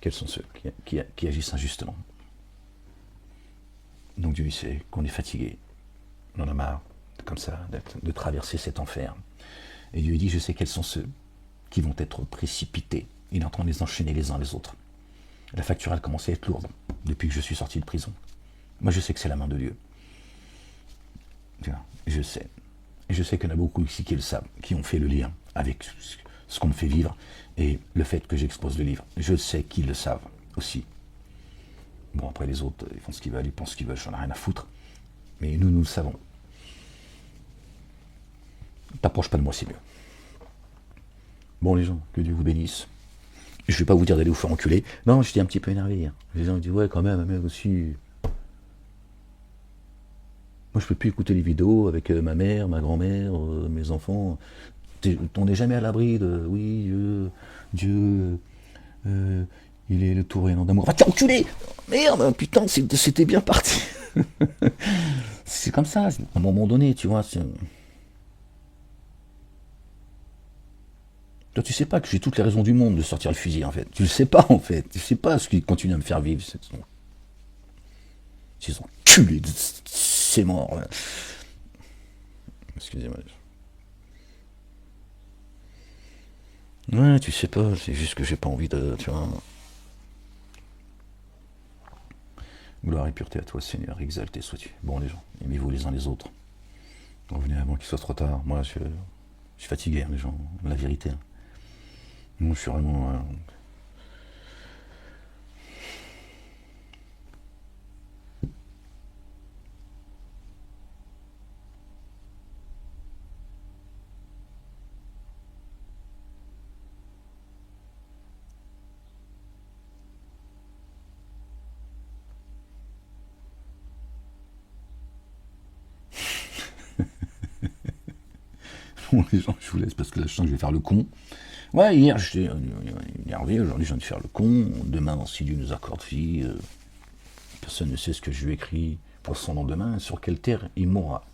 Quels sont ceux qui agissent injustement. Donc Dieu sait qu'on est fatigué. On en a marre, comme ça, de traverser cet enfer. Et Dieu dit, je sais quels sont ceux qui vont être précipités. Il est en train de les enchaîner les uns les autres. La facture, elle commence à être lourde depuis que je suis sorti de prison. Moi, je sais que c'est la main de Dieu. Je sais. Et je sais qu'il y en a beaucoup ici qui le savent, qui ont fait le lien avec ce qu'on me fait vivre et le fait que j'expose le livre. Je sais qu'ils le savent aussi. Bon, après les autres, ils font ce qu'ils veulent, ils pensent ce qu'ils veulent, j'en ai rien à foutre. Mais nous le savons. T'approches pas de moi, c'est mieux. Bon, les gens, que Dieu vous bénisse. Je vais pas vous dire d'aller vous faire enculer. Non, j'étais un petit peu énervé. Les gens disent, ouais, quand même, mais aussi... Moi, je peux plus écouter les vidéos avec ma mère, ma grand-mère, mes enfants. On n'est jamais à l'abri de... Oui, Dieu... il est le tout rayonnant d'amour. Va t'enculer! Merde, putain, c'était bien parti. C'est comme ça, à un moment donné, tu vois. Toi, tu sais pas que j'ai toutes les raisons du monde de sortir le fusil, en fait. Tu le sais pas, en fait. Tu sais pas ce qui continue à me faire vivre. Ces enculés, c'est mort. Excusez-moi. Ouais, tu sais pas, c'est juste que j'ai pas envie de... Tu vois. Gloire et pureté à toi, Seigneur, exalté sois-tu. Bon, les gens, aimez-vous les uns les autres. Revenez avant qu'il soit trop tard. Moi, je suis fatigué, les gens, la vérité. Moi, je suis vraiment... Bon, les gens, je vous laisse parce que là, je sens que je vais faire le con. Ouais, hier, j'étais énervé. Aujourd'hui, je viens de faire le con. Demain, si Dieu nous accorde vie, personne ne sait ce que je lui écris pour son lendemain, sur quelle terre il mourra.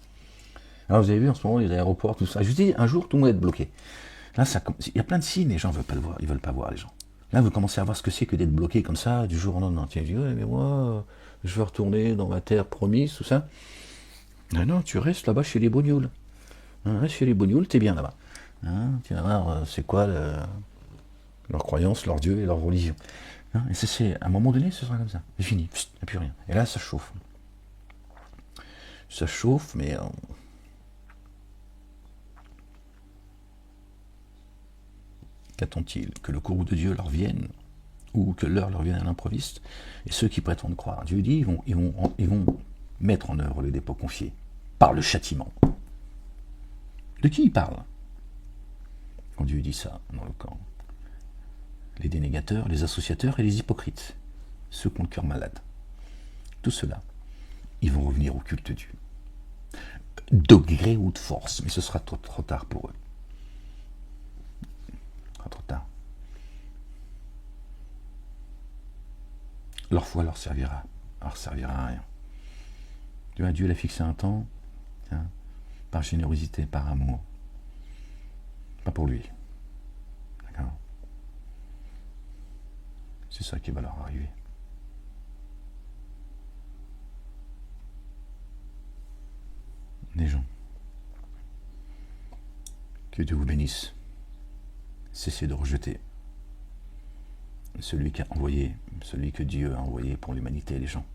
Alors, vous avez vu en ce moment les aéroports, tout ça. Je vous dis, un jour, tout le monde va être bloqué. Là, il y a plein de signes, les gens ne veulent pas le voir. Ils veulent pas voir, les gens. Là, vous commencez à voir ce que c'est que d'être bloqué comme ça, du jour au lendemain. Tiens, je dis, ouais, mais moi, je veux retourner dans ma terre promise, tout ça. Non, non, tu restes là-bas chez les bognoules. Reste chez les bognoules, t'es bien là-bas. Hein, tu vas voir, c'est quoi leur croyance, leur Dieu et leur religion. Hein, et c'est, à un moment donné, ce sera comme ça. C'est fini, il n'y a plus rien. Et là, ça chauffe. Ça chauffe, mais... qu'attend-il? Que le courroux de Dieu leur vienne, ou que l'heure leur vienne à l'improviste? Et ceux qui prétendent croire, Dieu dit, ils vont mettre en œuvre le dépôt confié, par le châtiment. De qui il parle quand Dieu dit ça dans le Coran? Les dénégateurs, les associateurs et les hypocrites, ceux qui ont le cœur malade. Tout cela, ils vont revenir au culte de Dieu. De gré ou de force, mais ce sera trop tard pour eux. Ce sera trop tard. Leur foi leur servira à rien. Tu vois, Dieu l'a fixé un temps, hein, par générosité, par amour. Pas pour lui. D'accord? C'est ça qui va leur arriver. Les gens. Que Dieu vous bénisse. Cessez de rejeter celui que Dieu a envoyé pour l'humanité, les gens.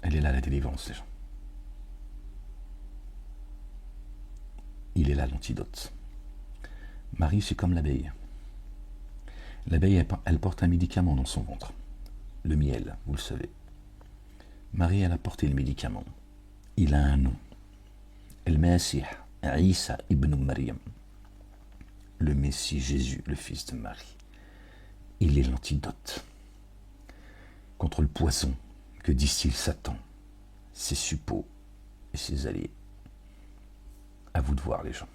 Elle est là, la délivrance, les gens. Il est là, l'antidote. Marie, c'est comme l'abeille. L'abeille, elle porte un médicament dans son ventre. Le miel, vous le savez. Marie, elle a porté le médicament. Il a un nom. El-Messie, Isa ibn Maryam. Le Messie Jésus, le fils de Marie. Il est l'antidote contre le poison que distille Satan, ses suppôts et ses alliés. À vous de voir, les gens.